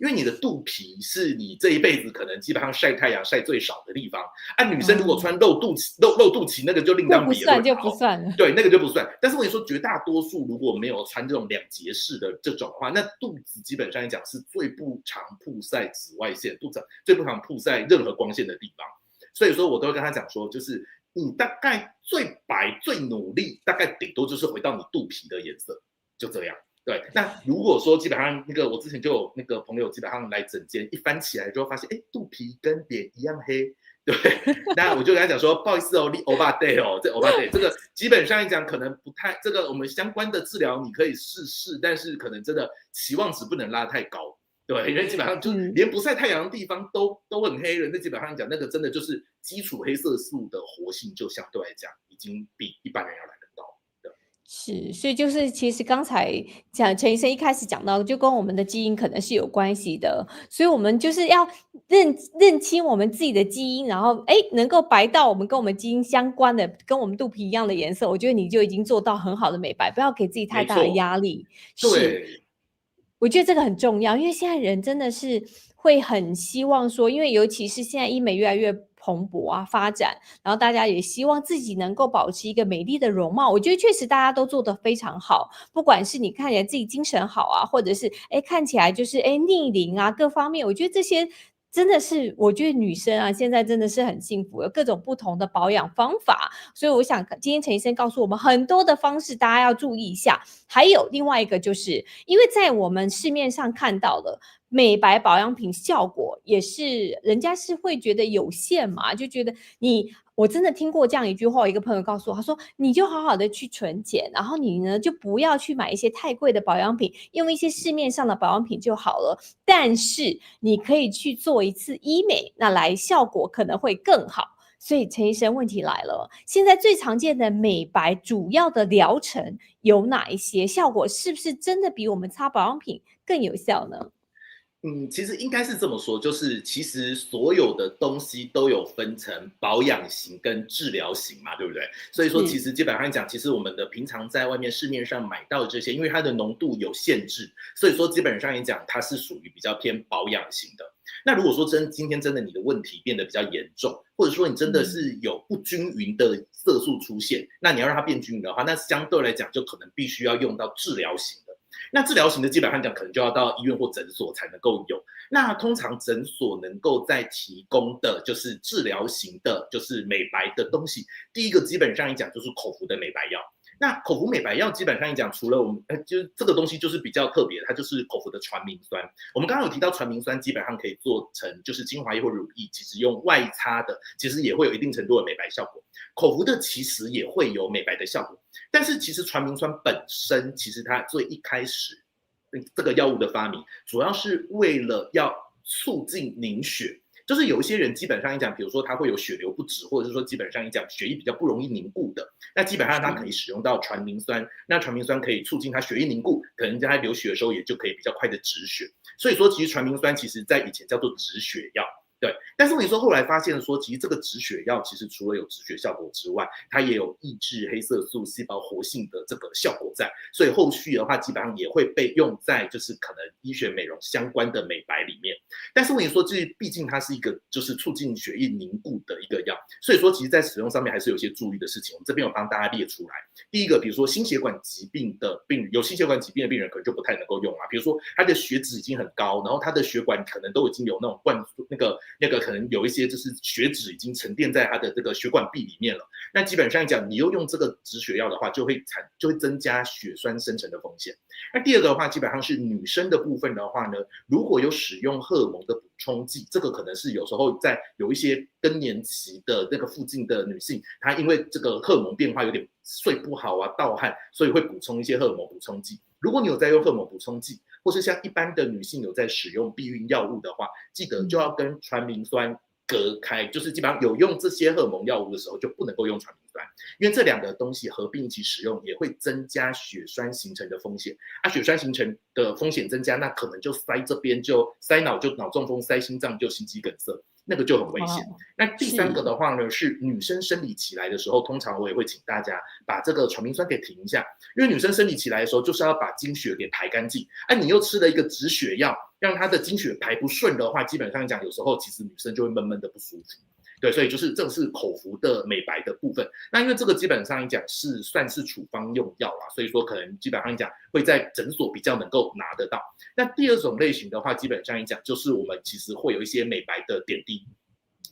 因为你的肚皮是你这一辈子可能基本上晒太阳晒最少的地方女生如果穿露肚脐那个就另当别论，就不算了。对，那个就不算。但是我跟你说，绝大多数如果没有穿这种两节式的这种的话，那肚子基本上来讲是最不常曝晒紫外线，最不常曝晒任何光线的地方。所以说我都会跟他讲说，就是你大概最白最努力，大概顶多就是回到你肚皮的颜色，就这样。对，那如果说基本上那个我之前就有那个朋友基本上来诊间一翻起来就会发现，肚皮跟脸一样黑，对，那我就跟他讲说，不好意思哦，你欧巴 day 哦，这欧巴 day 这个基本上一讲可能不太，这个我们相关的治疗你可以试，但是可能真的期望值不能拉太高，对，因为基本上就连不晒太阳的地方都很黑人，那基本上讲那个真的就是基础黑色素的活性就相对来讲已经比一般人要来得高。是，所以就是其实刚才讲陈医生一开始讲到，就跟我们的基因可能是有关系的，所以我们就是要认清我们自己的基因，然后能够白到我们跟我们基因相关的，跟我们肚皮一样的颜色，我觉得你就已经做到很好的美白，不要给自己太大的没错，压力。是，对。我觉得这个很重要，因为现在人真的是会很希望说，因为尤其是现在医美越来越蓬勃啊，发展，然后大家也希望自己能够保持一个美丽的容貌。我觉得确实大家都做得非常好，不管是你看起来自己精神好啊，或者是看起来就是逆龄啊，各方面，我觉得这些真的是，我觉得女生啊，现在真的是很幸福，有各种不同的保养方法。所以我想今天陈医生告诉我们很多的方式，大家要注意一下。还有另外一个就是，因为在我们市面上看到的美白保养品效果也是人家是会觉得有限嘛，就觉得我真的听过这样一句话，一个朋友告诉我，他说你就好好的去存钱，然后你呢就不要去买一些太贵的保养品，用一些市面上的保养品就好了。但是你可以去做一次医美，那来效果可能会更好。所以陈医生，问题来了，现在最常见的美白主要的疗程有哪一些？效果是不是真的比我们擦保养品更有效呢？其实应该是这么说，就是其实所有的东西都有分成保养型跟治疗型嘛，对不对？所以说，其是实基本上讲，其实我们的平常在外面市面上买到的这些，因为它的浓度有限制，所以说基本上也讲，它是属于比较偏保养型的。那如果说今天真的你的问题变得比较严重，或者说你真的是有不均匀的色素出现，那你要让它变均匀的话，那相对来讲就可能必须要用到治疗型的。那治疗型的基本上讲，可能就要到医院或诊所才能够有。那通常诊所能够在提供的就是治疗型的，就是美白的东西。第一个基本上一讲就是口服的美白药。那口服美白药基本上一讲，除了我们就是这个东西就是比较特别，它就是口服的传明酸。我们刚刚有提到传明酸基本上可以做成就是精华液或乳液，其实用外擦的，其实也会有一定程度的美白效果。口服的其实也会有美白的效果，但是其实传明酸本身，其实它最一开始这个药物的发明，主要是为了要促进凝血。就是有一些人基本上一讲，比如说他会有血流不止，或者是说基本上一讲血液比较不容易凝固的，那基本上他可以使用到传明酸，那传明酸可以促进他血液凝固，可能在他流血的时候也就可以比较快的止血。所以说，其实传明酸其实在以前叫做止血药。对，但是我跟你说，后来发现说，其实这个止血药其实除了有止血效果之外，它也有抑制黑色素细胞活性的这个效果在，所以后续的话基本上也会被用在就是可能医学美容相关的美白里面。但是我跟你说，这毕竟它是一个就是促进血液凝固的一个药，所以说其实在使用上面还是有些注意的事情。我们这边有帮大家列出来。第一个，比如说心血管疾病的病人，有心血管疾病的病人可能就不太能够用啊。比如说他的血脂已经很高，然后他的血管可能都已经有那种那个可能有一些就是血脂已经沉淀在他的这个血管壁里面了。那基本上讲，你又用这个止血药的话，就会增加血栓生成的风险。那第二个的话，基本上是女生的部分的话呢，如果有使用荷尔蒙的补充剂，这个可能是有时候在有一些更年期的那个附近的女性，她因为这个荷尔蒙变化有点睡不好啊、盗汗，所以会补充一些荷尔蒙补充剂。如果你有在用荷尔蒙补充剂，或是像一般的女性有在使用避孕药物的话，记得就要跟传明酸隔开，就是基本上有用这些荷尔蒙药物的时候就不能够用传明酸，因为这两个东西合并一起使用也会增加血栓形成的风险。血栓形成的风险增加，那可能就塞这边就塞脑就脑中风，塞心脏就心肌梗塞。那个就很危险。那第三个的话呢，是女生生理期来的时候，通常我也会请大家把这个传明酸给停一下，因为女生生理期来的时候，就是要把经血给排干净。你又吃了一个止血药，让她的经血排不顺的话，基本上讲，有时候其实女生就会闷闷的不舒服。对，所以就是这是口服的美白的部分。那因为这个基本上一讲是算是处方用药啦，所以说可能基本上一讲会在诊所比较能够拿得到。那第二种类型的话，基本上一讲就是我们其实会有一些美白的点滴。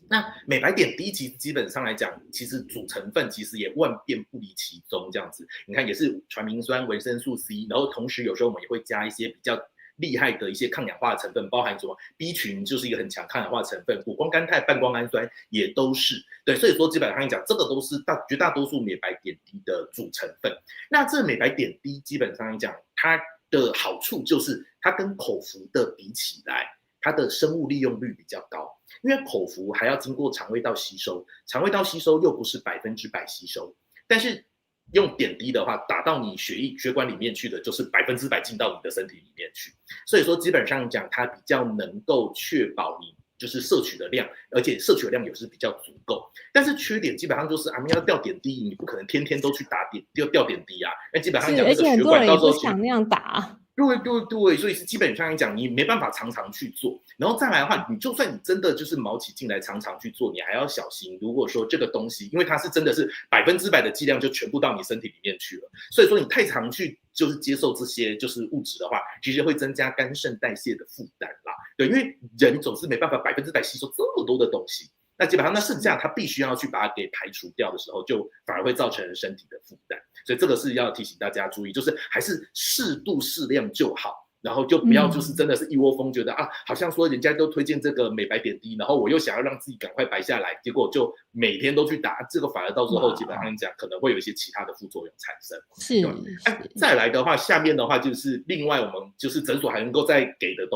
那美白点滴其实基本上来讲，其实主成分其实也万变不离其宗这样子。你看也是传明酸、维生素 C， 然后同时有时候我们也会加一些比较厉害的一些抗氧化的成分，包含什么 B 群就是一个很强抗氧化成分，谷胱甘肽、半胱氨酸也都是。对，所以说基本上讲，这个都是绝大多数美白点滴的主成分。那这美白点滴基本上讲，它的好处就是它跟口服的比起来，它的生物利用率比较高。因为口服还要经过肠胃道吸收，肠胃道吸收又不是100%吸收，但是用点滴的话，打到你血管里面去的，就是100%进到你的身体里面去。所以说，基本上讲，它比较能够确保你就是摄取的量，而且摄取的量也是比较足够。但是缺点基本上就是你要吊点滴，你不可能天天都去吊点滴啊。那基本上讲，那个血管到时候想那样打。对，所以是基本上来讲，你没办法常常去做。然后再来的话，你就算你真的就是卯起劲来常常去做，你还要小心。如果说这个东西，因为它是真的是100%的剂量就全部到你身体里面去了，所以说你太常去就是接受这些就是物质的话，其实会增加肝肾代谢的负担啦。对，因为人总是没办法100%吸收这么多的东西。那基本上，那剩下他必须要去把它给排除掉的时候，就反而会造成身体的负担。所以这个是要提醒大家注意，就是还是适度适量就好。然后就不要就是真的是一窝蜂觉得好像说人家都推荐这个美白点滴，然后我又想要让自己赶快白下来，结果就每天都去打，这个反而到最后基本上讲可能会有一些其他的副作用产生。再来的话，下面的话就是另外我们就是诊所还能够再给的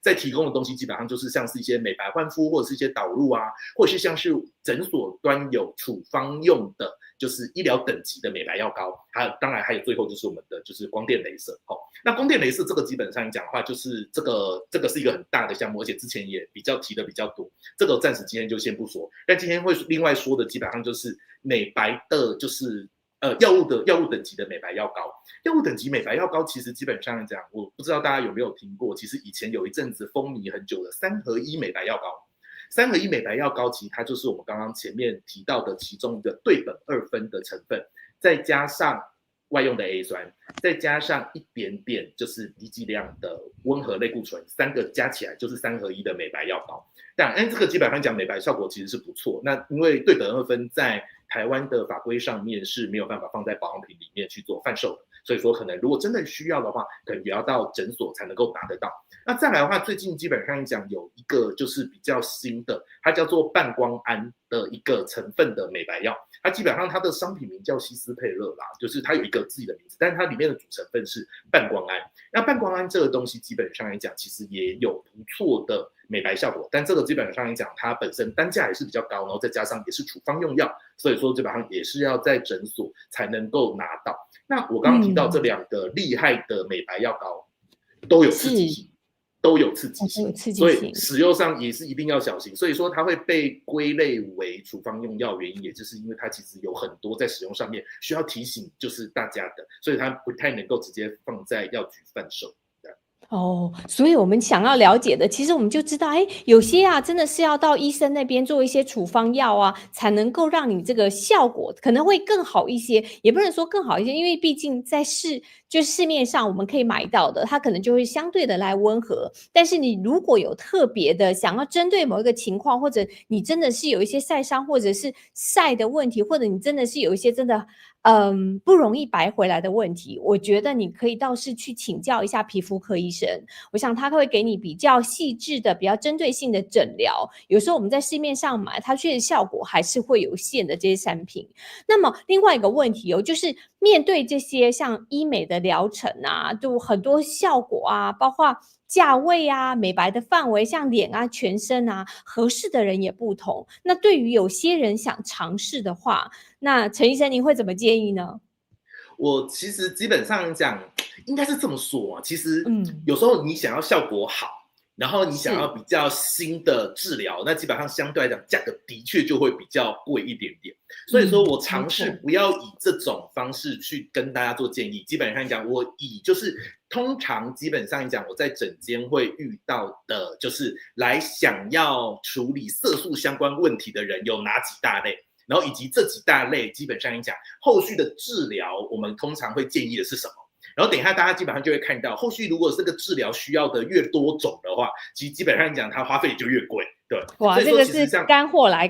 再提供的东西，基本上就是像是一些美白焕肤或者是一些导入啊，或者是像是诊所端有处方用的。就是医疗等级的美白药膏，当然还有最后就是我们的就是光电雷射。那光电雷射这个基本上讲的话，就是这个是一个很大的项目，而且之前也提的比较多，这个暂时今天就先不说。但今天会另外说的基本上就是美白的，就是药物等级的美白药膏。药物等级美白药膏其实基本上讲，我不知道大家有没有听过，其实以前有一阵子风靡很久的3合1美白药膏。3合1美白药膏其实它就是我们刚刚前面提到的其中一个对苯2酚的成分，再加上外用的 A 酸，再加上一点点就是低剂量的温和类固醇，3个加起来就是3合1的美白药膏。但这个基本上讲美白效果其实是不错。那因为对苯2酚在台湾的法规上面是没有办法放在保养品里面去做贩售的，所以说可能如果真的需要的话，可能也要到诊所才能够拿得到。那再来的话，最近基本上讲有一个就是比较新的，它叫做半胱胺的一个成分的美白药，它基本上它的商品名叫西斯佩勒啦，就是它有一个自己的名字，但是它里面的主成分是半胱胺。那半胱胺这个东西基本上来讲，其实也有不错的美白效果，但这个基本上来讲，它本身单价也是比较高，然后再加上也是处方用药，所以说基本上也是要在诊所才能够拿到。那我刚刚提到这2个厉害的美白药膏，都有刺激性。都有刺激性，所以使用上也是一定要小心。所以说它会被归类为处方用药，原因也就是因为它其实有很多在使用上面需要提醒就是大家的，所以它不太能够直接放在药局贩售。所以我们想要了解的，其实我们就知道，有些真的是要到医生那边做一些处方药啊，才能够让你这个效果可能会更好一些，也不能说更好一些，因为毕竟在市面上我们可以买到的，它可能就会相对的来温和。但是你如果有特别的想要针对某一个情况，或者你真的是有一些晒伤，或者是晒的问题，或者你真的是有一些真的不容易白回来的问题，我觉得你可以倒是去请教一下皮肤科医生，我想他会给你比较细致的、比较针对性的诊疗。有时候我们在市面上买，它确实效果还是会有限的这些产品。那么另外一个问题就是面对这些像医美的疗程啊，就很多效果啊，包括价位啊、美白的范围，像脸啊、全身啊，合适的人也不同。那对于有些人想尝试的话，那陈医生您会怎么建议呢？我其实基本上讲，应该是这么说其实有时候你想要效果好，然后你想要比较新的治疗，那基本上相对来讲价格的确就会比较贵一点点。所以说我尝试不要以这种方式去跟大家做建议。基本上讲，我以就是通常基本上讲，我在诊间会遇到的就是来想要处理色素相关问题的人有哪几大类。然后以及这几大类基本上讲，后续的治疗我们通常会建议的是什么？然后等一下大家基本上就会看到，后续如果这个治疗需要的越多种的话，其实基本上讲它花费就越贵。对，哇，这个是干货来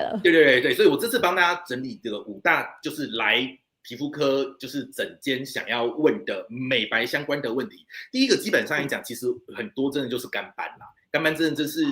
了。对，所以我这次帮大家整理这个5大，就是来皮肤科就是诊间想要问的美白相关的问题。第一个基本上来讲，其实很多真的就是干斑啦。干斑真的就是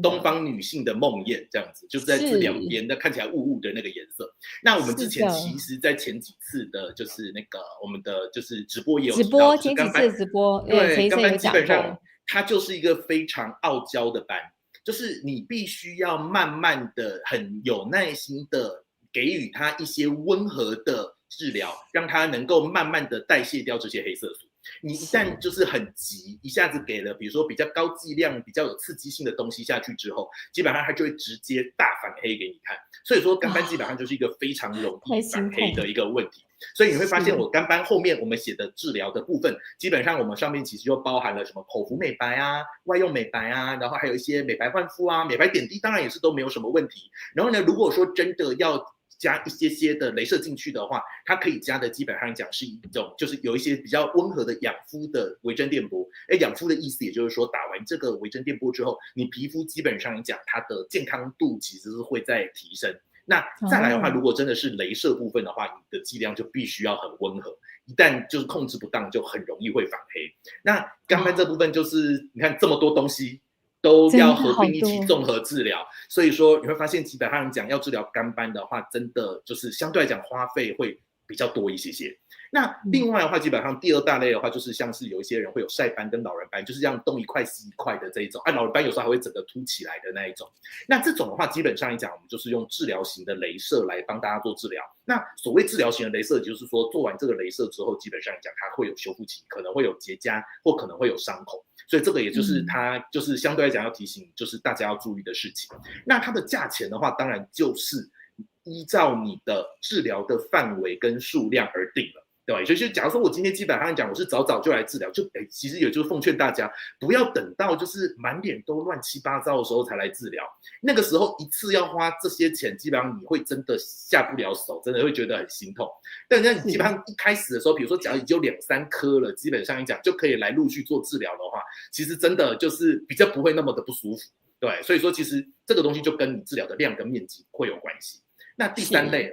东方女性的梦魇，这样子，就是在这两边的看起来雾雾的那个颜色。那我们之前其实，在前几次的，就是那个我们的就是直播也有提到，前几次直播，对，干斑基本上它就是一个非常傲娇的斑，就是你必须要慢慢的、很有耐心的给予它一些温和的治疗，让它能够慢慢的代谢掉这些黑色素。你一旦就是很急，一下子给了比如说比较高剂量、比较有刺激性的东西下去之后，基本上它就会直接大反黑给你看。所以说肝斑基本上就是一个非常容易反黑的一个问题。所以你会发现，我肝斑后面我们写的治疗的部分，基本上我们上面其实就包含了什么口服美白啊、外用美白啊，然后还有一些美白焕肤啊、美白点滴，当然也是都没有什么问题。然后呢，如果说真的要加一些的雷射进去的话，它可以加的基本上讲是一种，就是有一些比较温和的养肤的微针电波。养肤的意思也就是说，打完这个微针电波之后，你皮肤基本上讲它的健康度其实是会在提升。那再来的话，如果真的是雷射部分的话，你的剂量就必须要很温和，一旦就是控制不当，就很容易会反黑。那肝斑这部分就是你看这么多东西都要合并一起综合治疗，所以说你会发现基本上讲要治疗肝斑的话，真的就是相对来讲花费会比较多一些。那另外的话，基本上第二大类的话，就是像是有一些人会有晒斑跟老人斑，就是这样东一块西一块的这一种。老人斑有时候还会整个凸起来的那一种。那这种的话，基本上来讲，我们就是用治疗型的雷射来帮大家做治疗。那所谓治疗型的雷射，就是说做完这个雷射之后，基本上来讲它会有修复期，可能会有结痂或可能会有伤口。所以这个也就是它就是相对来讲要提醒，就是大家要注意的事情。那它的价钱的话，当然就是依照你的治疗的范围跟数量而定了。对，所以假如说我今天基本上讲我是早就来治疗，其实也就是奉劝大家不要等到就是满脸都乱七八糟的时候才来治疗，那个时候一次要花这些钱，基本上你会真的下不了手，真的会觉得很心痛。但是你基本上一开始的时候，比如说假如已经有2-3颗了，基本上讲就可以来陆续做治疗的话，其实真的就是比较不会那么的不舒服。对，所以说其实这个东西就跟你治疗的量跟面积会有关系。那第三类，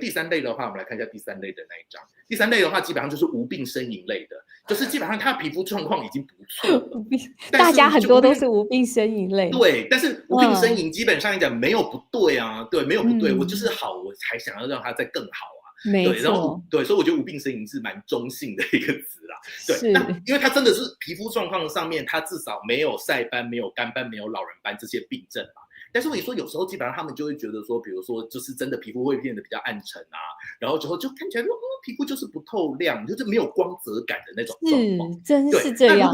第三类的话，我们来看一下第三类的那一张。第三类的话，基本上就是无病呻吟类的，就是基本上他的皮肤状况已经不错了。大家很多都是无病呻吟类。对，但是无病呻吟基本上来讲没有不对啊，对，没有不对，我就是好，我才想要让它再更好啊。对，然后对，所以我觉得无病呻吟是蛮中性的一个词啦。对，那因为它真的是皮肤状况上面，它至少没有晒斑、没有干斑、没有老人斑这些病症嘛。但是我说有时候基本上他们就会觉得说，比如说就是真的皮肤会变得比较暗沉啊，然后之后就看起来说，皮肤就是不透亮，就是没有光泽感的那种状况。真是这样。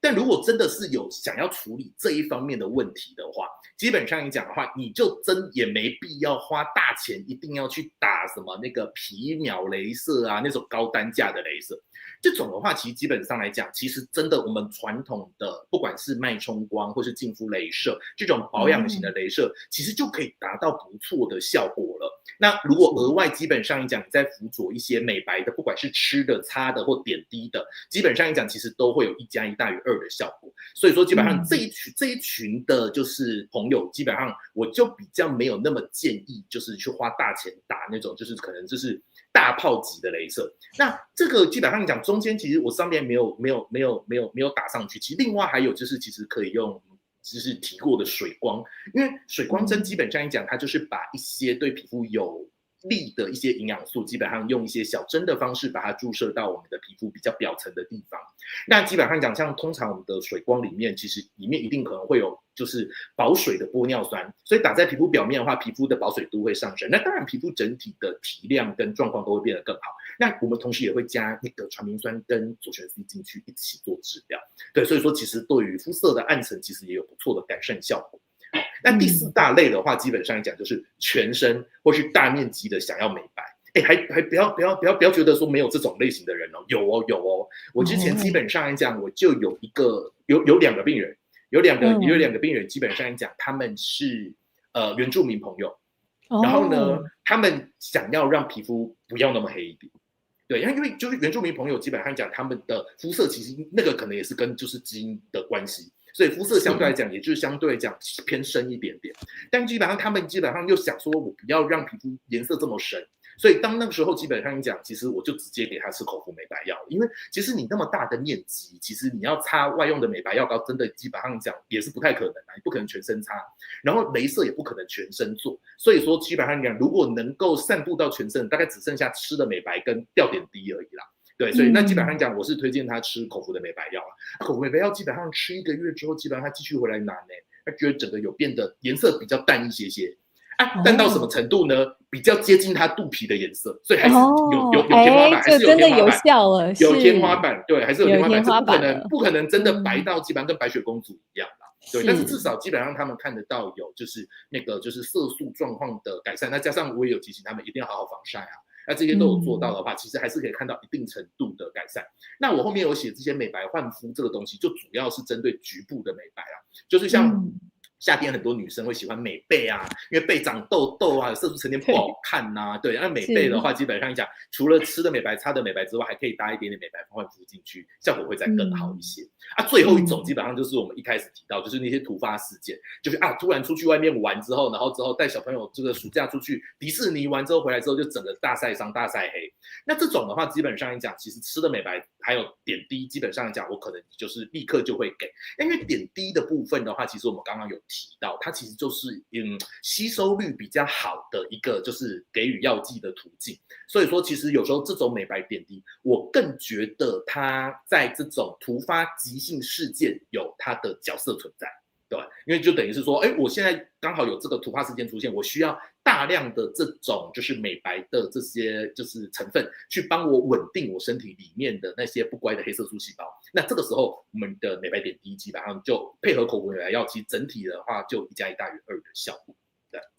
但如果真的是有想要处理这一方面的问题的话，基本上你讲的话，你就真也没必要花大钱，一定要去打什么那个皮秒雷射啊，那种高单价的雷射。这种的话，其实基本上来讲，其实真的我们传统的不管是脉冲光或是净肤雷射这种保养型的雷射，其实就可以达到不错的效果了。那如果额外基本上来讲，你在辅佐一些美白的，不管是吃的、擦的或点滴的，基本上来讲，其实都会有1+1大于2的效果。所以说，基本上这一群的就是朋友，基本上我就比较没有那么建议，就是去花大钱打那种，就是可能就是大炮级的雷射。那这个基本上讲中间，其实我上面没有打上去。其实另外还有就是，其实可以用。就是提过的水光，因为水光针基本上来讲，它就是把一些对皮肤有利的一些营养素，基本上用一些小针的方式把它注射到我们的皮肤比较表层的地方。那基本上讲，像通常我们的水光里面，其实里面一定可能会有就是保水的玻尿酸，所以打在皮肤表面的话，皮肤的保水度会上升。那当然，皮肤整体的提亮跟状况都会变得更好。那我们同时也会加那个传明酸跟左旋 C 进去一起做治疗。对，所以说其实对于肤色的暗沉，其实也有不错的改善效果。那第4大类的话，基本上讲就是全身或是大面积的想要美白。还不要觉得说没有这种类型的人哦，有哦。我之前基本上来讲，我就有2个病人，有两个病人，基本上来讲他们是原住民朋友，然后呢，他们想要让皮肤不要那么黑一点。对，因为就是原住民朋友基本上讲他们的肤色其实那个可能也是跟就是基因的关系。所以肤色相对来讲，也就是相对来讲偏深一点点，但基本上他们基本上又想说，我不要让皮肤颜色这么深，所以当那个时候基本上讲，其实我就直接给他吃口服美白药，因为其实你那么大的面积，其实你要擦外用的美白药膏，真的基本上讲也是不太可能啊，你不可能全身擦，然后雷射也不可能全身做，所以说基本上讲，如果能够散布到全身，大概只剩下吃的美白跟吊点滴而已啦。对，所以那基本上讲，我是推荐他吃口服的美白药啊。口服美白药基本上吃1个月之后，基本上他继续回来拿呢，他觉得整个有变得颜色比较淡一些。但到什么程度呢？比较接近它肚皮的颜色，所以还是有天花板，还这是真的有效了，有天花板，对，还是有天花板，这不可能真的白到基本上跟白雪公主一样啦。对，但是至少基本上他们看得到有就是那个就是色素状况的改善，那加上我也有提醒他们一定要好好防晒啊，那这些都有做到的话，其实还是可以看到一定程度的改善。那我后面有写这些美白焕肤这个东西，就主要是针对局部的美白啊，就是像夏天很多女生会喜欢美背啊，因为背长痘痘啊，色素沉淀不好看呐、对，那美背的话，基本上讲，除了吃的美白、擦的美白之外，还可以搭一点点美白焕肤进去，效果会再更好一些。最后一种基本上就是我们一开始提到，就是那些突发事件，就是突然出去外面玩之后，然后带小朋友这个暑假出去迪士尼玩之后回来之后，就整个大晒伤、大晒黑。那这种的话，基本上来讲，其实吃的美白还有点滴，基本上来讲，我可能就是立刻就会给，因为点滴的部分的话，其实我们刚刚有提到，它其实就是吸收率比较好的一个就是给予药剂的途径。所以说，其实有时候这种美白点滴，我更觉得它在这种突发急性事件有它的角色存在。对，因为就等于是说，我现在刚好有这个突发事件出现，我需要大量的这种就是美白的这些就是成分，去帮我稳定我身体里面的那些不乖的黑色素细胞。那这个时候，我们的美白点滴基本上就配合口服美白药，其实整体的话就1+1大于2的效果。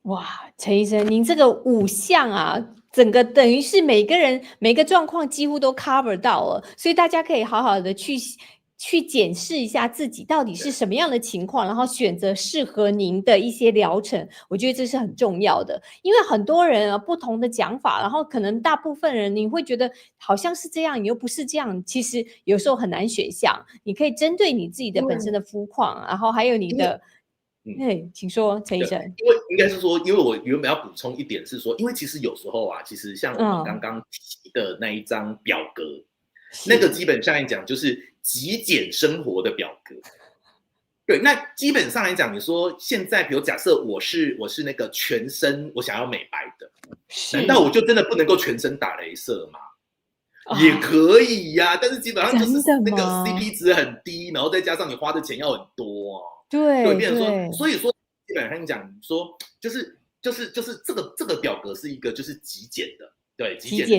哇，陈医生，您这个5项啊，整个等于是每个人每个状况几乎都 cover 到了，所以大家可以好好的去检视一下自己到底是什么样的情况，然后选择适合您的一些疗程，我觉得这是很重要的。因为很多人啊不同的讲法，然后可能大部分人你会觉得好像是这样，你又不是这样，其实有时候很难选项。你可以针对你自己的本身的肤况，然后还有你的。请说，陈医生。因为应该是说，因为我原本要补充一点是说，因为其实有时候啊，其实像我们刚刚提的那一张表格，那个基本上来讲就是极简生活的表格。对，那基本上来讲，你说现在，比如假设我是那个全身我想要美白的，难道我就真的不能够全身打镭射吗？也可以呀，但是基本上就是那个 CP 值很低，然后再加上你花的钱要很多对，变成说，所以说基本上讲说，就是这个表格是一个就是极简的，对，极简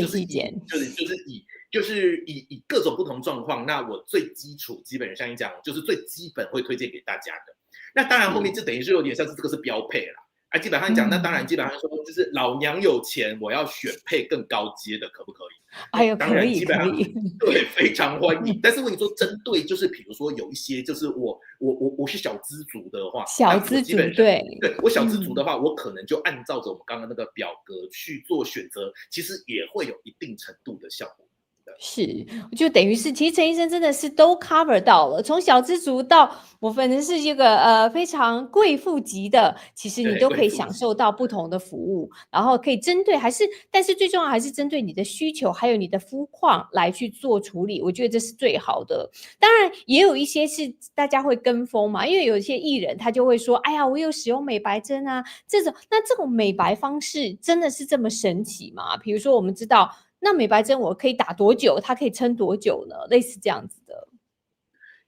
就是以各种不同状况，那我最基础基本上讲就是最基本会推荐给大家的。那当然后面就等于是有点像是这个是标配啦。基本上讲，那当然基本上说就是老娘有钱，我要选配更高阶的，可不可以？当然基本上对，非常欢迎。但是问你说针对就是比如说有一些就是我是小资族的话，小资族对我小资族的话，我可能就按照着我们刚刚那个表格去做选择，其实也会有一定程度的效果。是，就等于是，其实陈医生真的是都 cover 到了，从小资族到我反正是这个非常贵妇级的，其实你都可以享受到不同的服务，然后可以针对但是最重要还是针对你的需求，还有你的肤况来去做处理，我觉得这是最好的。当然也有一些是大家会跟风嘛，因为有一些艺人他就会说，哎呀，我有使用美白针啊，这种美白方式真的是这么神奇吗？比如说我们知道。那美白针我可以打多久？它可以撑多久呢？类似这样子的。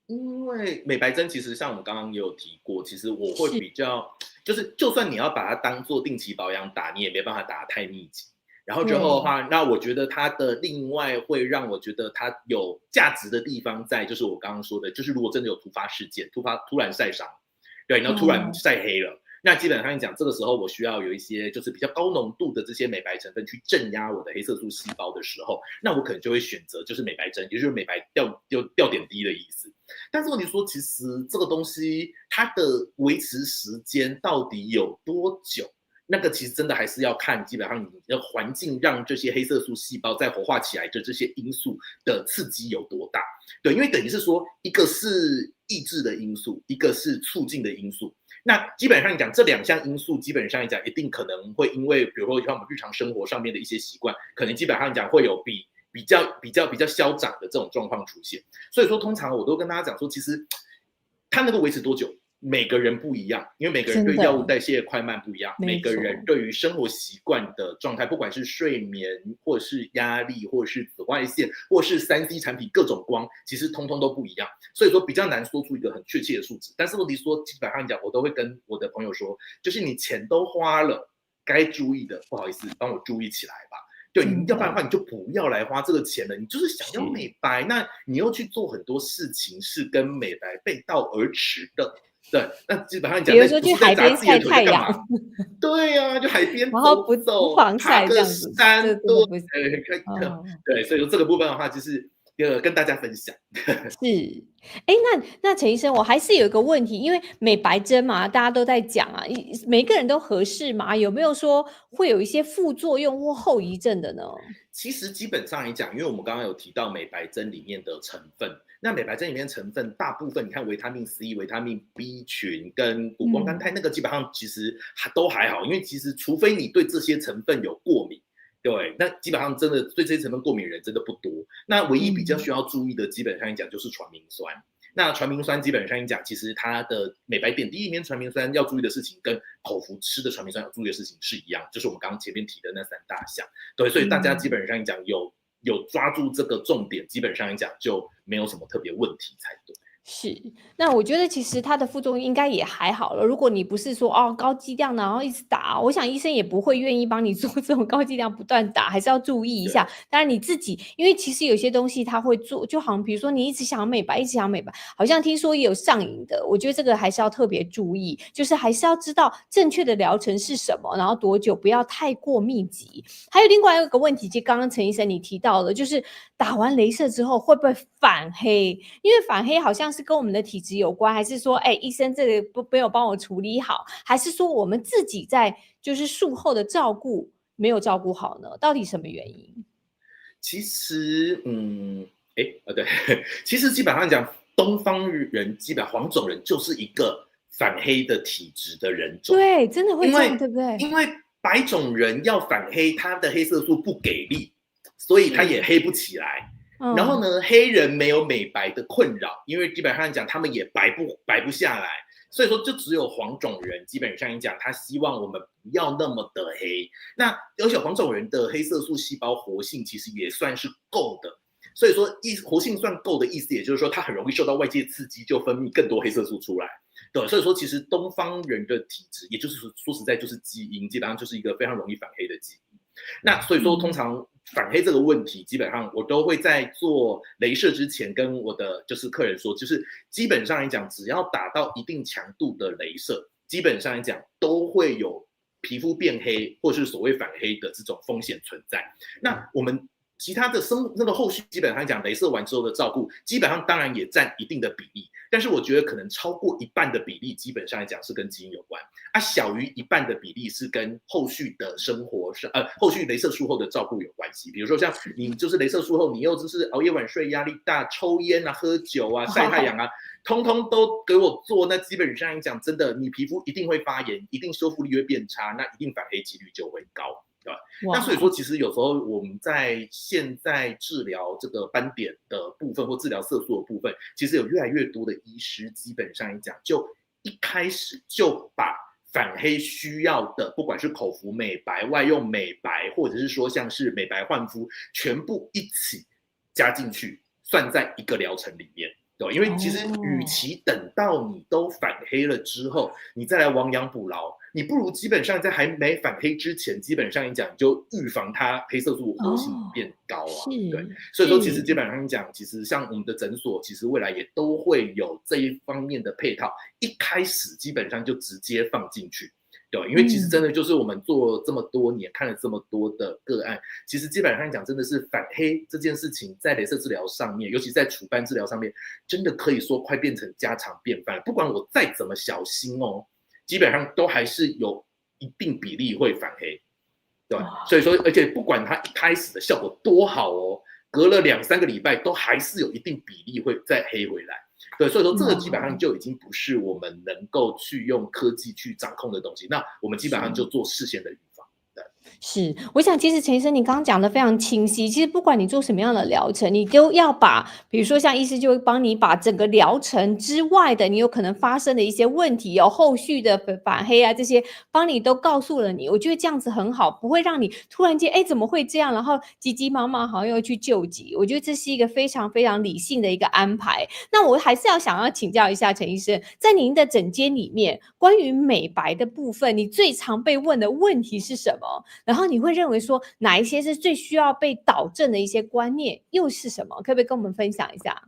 因为美白针其实像我们刚刚也有提过，其实我会比较就是就算你要把它当做定期保养打，你也没办法打得太密集。然后之后的话，那我觉得它的另外会让我觉得它有价值的地方在，就是我刚刚说的，就是如果真的有突发事件，突然晒伤，对，然后突然晒黑了。那基本上讲，这个时候我需要有一些就是比较高浓度的这些美白成分去镇压我的黑色素细胞的时候，那我可能就会选择就是美白针，也就是美白吊点滴的意思。但是问题说，其实这个东西它的维持时间到底有多久？那个其实真的还是要看，基本上你的环境让这些黑色素细胞再活化起来的这些因素的刺激有多大。对，因为等于是说，一个是抑制的因素，一个是促进的因素。那基本上讲，这2项因素基本上讲，一定可能会因为，比如说像我们日常生活上面的一些习惯，可能基本上讲会有比较消长的这种状况出现。所以说，通常我都跟大家讲说，其实它能够维持多久？每个人不一样，因为每个人对药物代谢快慢不一样，每个人对于生活习惯的状态，不管是睡眠，或是压力，或是紫外线，或是3C 产品各种光，其实通通都不一样。所以说比较难说出一个很确切的数值。但是问题说，基本上讲，我都会跟我的朋友说，就是你钱都花了，该注意的，不好意思，帮我注意起来吧。对，你要不然的话，你就不要来花这个钱了。你就是想要美白，那你又去做很多事情是跟美白背道而驰的。对，那基本上讲，比如说去海边晒太阳，对呀、就海边然后不防晒这样子，山，对，对，所以说这个部分的话，就是跟大家分享。是，哎，那陈医生，我还是有一个问题，因为美白针嘛，大家都在讲啊，每个人都合适吗？有没有说会有一些副作用或后遗症的呢？其实基本上来讲，因为我们刚刚有提到美白针里面的成分，那美白针里面的成分大部分，你看维他命 C、维他命 B 群跟谷胱甘肽，那个基本上其实都还好，因为其实除非你对这些成分有过敏。对，那基本上真的对这些成分过敏的人真的不多。那唯一比较需要注意的，基本上讲就是传明酸。那传明酸基本上讲，其实它的美白点滴里面传明酸要注意的事情，跟口服吃的传明酸要注意的事情是一样，就是我们刚刚前面提的那3大项。对，所以大家基本上讲有抓住这个重点，基本上讲就没有什么特别问题才对。是，那我觉得其实它的副作用应该也还好了。如果你不是说高剂量的，然后一直打，我想医生也不会愿意帮你做这种高剂量不断打，还是要注意一下。当然你自己，因为其实有些东西它会做，就好像比如说你一直想美白，一直想美白，好像听说也有上瘾的。我觉得这个还是要特别注意，就是还是要知道正确的疗程是什么，然后多久，不要太过密集。还有另外一个问题，就刚刚陈医生你提到的，就是打完雷射之后会不会反黑？因为反黑好像是跟我们的体质有关，还是说，医生这个没有帮我处理好，还是说我们自己在就是术后的照顾没有照顾好呢？到底什么原因？其实，对，其实基本上讲，东方人基本上黄种人就是一个反黑的体质的人种，对，真的会这样，对不对？因为白种人要反黑，他的黑色素不给力，所以他也黑不起来。然后呢，黑人没有美白的困扰，因为基本上讲他们也白不下来，所以说就只有黄种人基本上讲他希望我们不要那么的黑。那而且黄种人的黑色素细胞活性其实也算是够的，所以说活性算够的意思，也就是说它很容易受到外界刺激，就分泌更多黑色素出来。对，所以说其实东方人的体质，也就是说实在就是基因，基本上就是一个非常容易反黑的基因。那所以说通常反黑这个问题，基本上我都会在做雷射之前跟我的就是客人说，就是基本上来讲，只要打到一定强度的雷射，基本上来讲都会有皮肤变黑或是所谓反黑的这种风险存在。那我们其他的那个后续基本上讲，雷射完之后的照顾，基本上当然也占一定的比例，但是我觉得可能超过一半的比例，基本上来讲是跟基因有关，小于一半的比例是跟后续的生活后续雷射术后的照顾有关系。比如说像你就是雷射术后，你又就是熬夜晚睡、压力大、抽烟啊、喝酒啊、晒太阳啊，通通都给我做，那基本上来讲，真的你皮肤一定会发炎，一定修复力会变差，那一定反黑几率就会高。对，那所以说，其实有时候我们在现在治疗这个斑点的部分或治疗色素的部分，其实有越来越多的医师基本上来讲，就一开始就把反黑需要的，不管是口服美白、外用美白，或者是说像是美白焕肤，全部一起加进去，算在一个疗程里面。对，因为其实与其等到你都反黑了之后，你再来亡羊补牢，你不如基本上在还没反黑之前，基本上你讲就预防它黑色素活性变高啊。对，所以说其实基本上讲，其实像我们的诊所，其实未来也都会有这一方面的配套，一开始基本上就直接放进去。对，因为其实真的就是我们做这么多年，看了这么多的个案，其实基本上讲真的是反黑这件事情，在雷射治疗上面，尤其在除斑治疗上面，真的可以说快变成家常便饭。不管我再怎么小心哦，基本上都还是有一定比例会反黑。对，所以说，而且不管它一开始的效果多好哦，隔了2-3个礼拜都还是有一定比例会再黑回来。对，所以说这个基本上就已经不是我们能够去用科技去掌控的东西，那我们基本上就做事先的预防。是，我想其实陈医生你刚刚讲的非常清晰，其实不管你做什么样的疗程，你都要把比如说像医师就会帮你把整个疗程之外的，你有可能发生的一些问题，有后续的反黑啊这些，帮你都告诉了你。我觉得这样子很好，不会让你突然间，哎，怎么会这样？然后急急忙忙好像又去救急。我觉得这是一个非常非常理性的一个安排。那我还是想要请教一下陈医生，在您的诊间里面，关于美白的部分，你最常被问的问题是什么？然后你会认为说哪一些是最需要被导正的一些观念，又是什么？可不可以跟我们分享一下？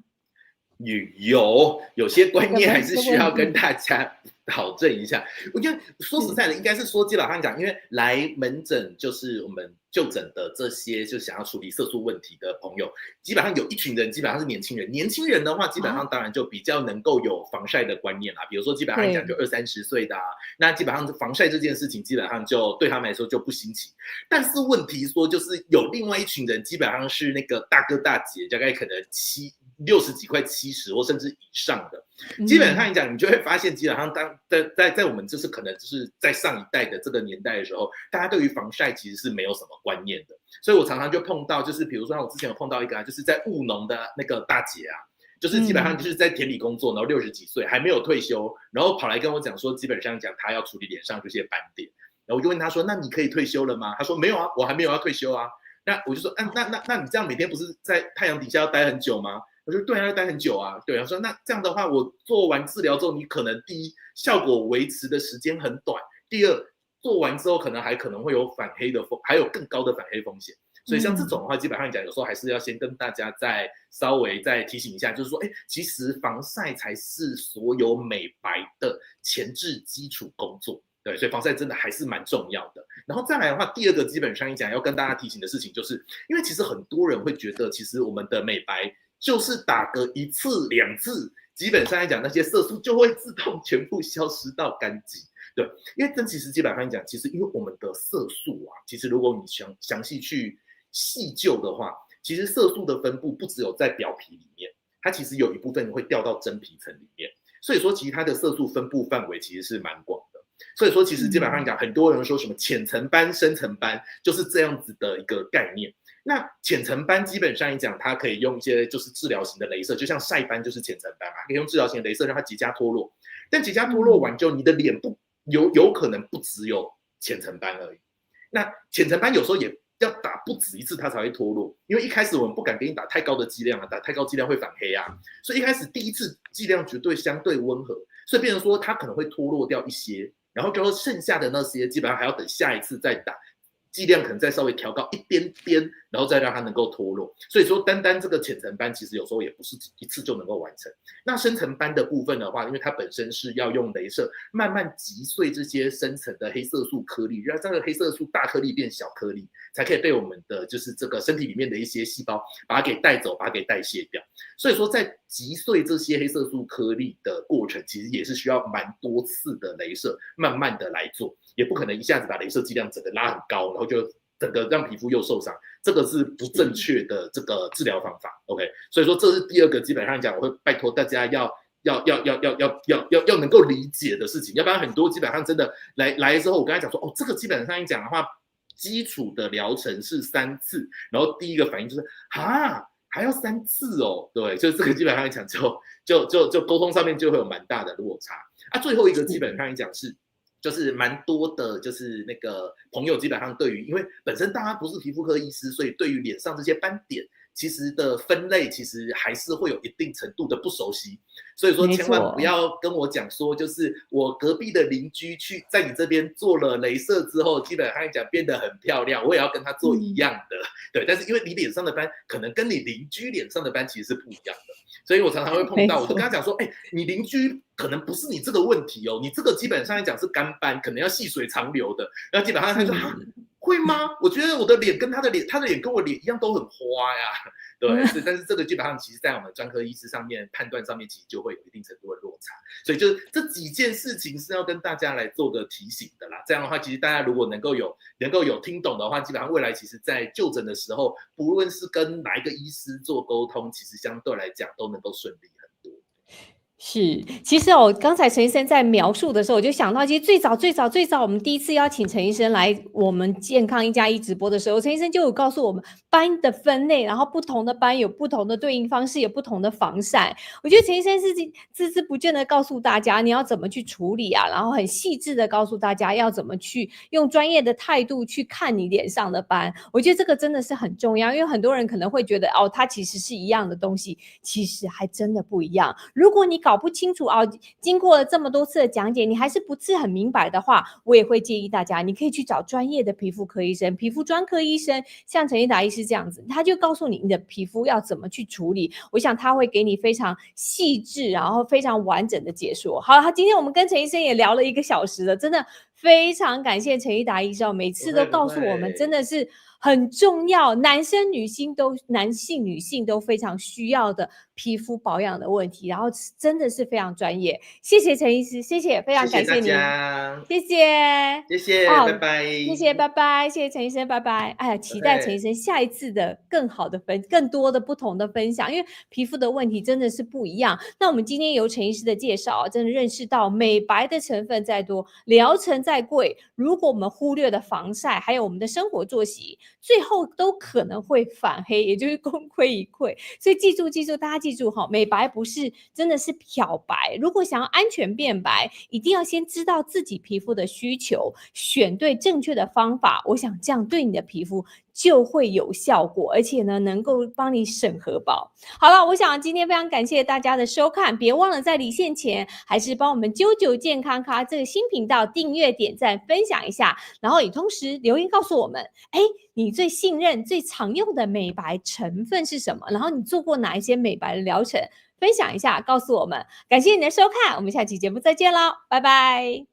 有些观念还是需要跟大家导正一下。我觉得说实在的，应该是说基本上讲，因为来门诊就是我们就诊的这些就想要处理色素问题的朋友，基本上有一群人基本上是年轻人。年轻人的话，基本上当然就比较能够有防晒的观念啦。比如说基本上讲就20-30岁的那基本上防晒这件事情基本上就对他们来说就不新奇。但是问题说就是有另外一群人，基本上是那个大哥大姐，大概可能60几快70或甚至以上的，基本上来讲，你就会发现，基本上在我们就是可能就是在上一代的这个年代的时候，大家对于防晒其实是没有什么观念的。所以我常常就碰到，就是比如说我之前有碰到一个就是在务农的那个大姐就是基本上就是在田里工作，然后60几岁还没有退休，然后跑来跟我讲说，基本上讲她要处理脸上这些斑点，然后我就问她说，那你可以退休了吗？她说没有我还没有要退休那我就说，那你这样每天不是在太阳底下要待很久吗？我说对要待很久对说那这样的话，我做完治疗之后，你可能第一效果维持的时间很短，第二做完之后可能会有反黑的还有更高的反黑风险。所以像这种的话，基本上讲有时候还是要先跟大家稍微再提醒一下，就是说，其实防晒才是所有美白的前置基础工作。对，所以防晒真的还是蛮重要的。然后再来的话，第二个基本上讲要跟大家提醒的事情，就是因为其实很多人会觉得，其实我们的美白就是打个1次2次，基本上来讲那些色素就会自动全部消失到干净。对，因为其实基本上讲，其实因为我们的色素其实如果你详细去细究的话，其实色素的分布不只有在表皮里面，它其实有一部分会掉到真皮层里面，所以说其实它的色素分布范围其实是蛮广的。所以说其实基本上讲，很多人说什么浅层斑、深层斑，就是这样子的一个概念。那浅层斑基本上讲，它可以用一些就是治疗型的雷射，就像晒斑就是浅层斑嘛，可以用治疗型的雷射让它结痂脱落。但结痂脱落完之后，你的脸有可能不只有浅层斑而已。那浅层斑有时候也要打不止1次它才会脱落，因为一开始我们不敢给你打太高的剂量打太高剂量会反黑所以一开始第1次剂量绝对相对温和，所以变成说它可能会脱落掉一些，然后之后剩下的那些基本上还要等下一次再打，剂量可能再稍微调高一点点，然后再让它能够脱落。所以说单这个浅层斑其实有时候也不是1次就能够完成。那深层斑的部分的话，因为它本身是要用雷射慢慢击碎这些深层的黑色素颗粒，让这个黑色素大颗粒变小颗粒，才可以被我们的就是这个身体里面的一些细胞把它给带走，把它给代谢掉。所以说在击碎这些黑色素颗粒的过程，其实也是需要蛮多次的雷射慢慢的来做，也不可能一下子把雷射剂量整个拉很高，然后就整个让皮肤又受伤，这个是不正确的这个治疗方法。OK， 所以说这是第二个，基本上讲我会拜托大家要能够理解的事情，要不然很多基本上真的来之后，我跟他讲说，这个基本上讲的话，基础的疗程是3次，然后第一个反应就是还要3次对，就这个基本上讲就沟通上面就会有蛮大的落差最后一个基本上讲是。就是蛮多的，就是那个朋友基本上对于，因为本身大家不是皮肤科医师，所以对于脸上这些斑点，其实的分类其实还是会有一定程度的不熟悉，所以说千万不要跟我讲说，就是我隔壁的邻居去在你这边做了雷射之后，基本上讲变得很漂亮，我也要跟他做一样的，对，但是因为你脸上的斑可能跟你邻居脸上的斑其实是不一样的，所以我常常会碰到，我就跟他讲说，你邻居可能不是你这个问题你这个基本上来讲是干斑，可能要细水长流的，然后基本上他说会吗？我觉得我的脸跟他的脸跟我脸一样都很花呀，对，但是这个基本上其实在我们专科医师上面判断上面其实就会有一定程度的落差，所以就是这几件事情是要跟大家来做个提醒的啦。这样的话，其实大家如果能够有听懂的话，基本上未来其实在就诊的时候，不论是跟哪一个医师做沟通，其实相对来讲都能够顺利很多。是，其实刚才陈医生在描述的时候，我就想到，其实最早，我们第一次邀请陈医生来我们健康1+1直播的时候，陈医生就有告诉我们班的分类，然后不同的班有不同的对应方式，有不同的防晒。我觉得陈医生是孜孜不倦的告诉大家你要怎么去处理啊，然后很细致的告诉大家要怎么去用专业的态度去看你脸上的斑。我觉得这个真的是很重要，因为很多人可能会觉得它其实是一样的东西，其实还真的不一样。如果你搞不清楚经过了这么多次的讲解，你还是不是很明白的话，我也会建议大家，你可以去找专业的皮肤科医生、皮肤专科医生，像陈一达医师这样子，他就告诉你的皮肤要怎么去处理。我想他会给你非常细致，然后非常完整的解说。好，今天我们跟陈医生也聊了1个小时了，真的非常感谢陈一达医生，每次都告诉我们，真的是很重要，男性、女性都非常需要的皮肤保养的问题，然后真的是非常专业。谢谢陈医师，谢谢，非常感谢您，谢谢，谢谢，拜拜，谢谢，拜拜，谢谢陈医生，拜拜。哎呀，期待陈医生下一次的更好的更多的不同的分享，因为皮肤的问题真的是不一样。那我们今天由陈医师的介绍，真的认识到美白的成分再多，疗程再贵，如果我们忽略了防晒，还有我们的生活作息，最后都可能会反黑，也就是功亏一篑。所以记住，大家记住哈，美白不是真的是漂白。如果想要安全变白，一定要先知道自己皮肤的需求，选对正确的方法。我想这样对你的皮肤就会有效果，而且呢，能够帮你省荷包。好了，我想今天非常感谢大家的收看，别忘了在离线前还是帮我们啾健康咖这个新频道订阅、点赞、分享一下，然后也同时留言告诉我们，你最信任、最常用的美白成分是什么？然后你做过哪一些美白的疗程？分享一下，告诉我们。感谢你的收看，我们下期节目再见喽，拜拜。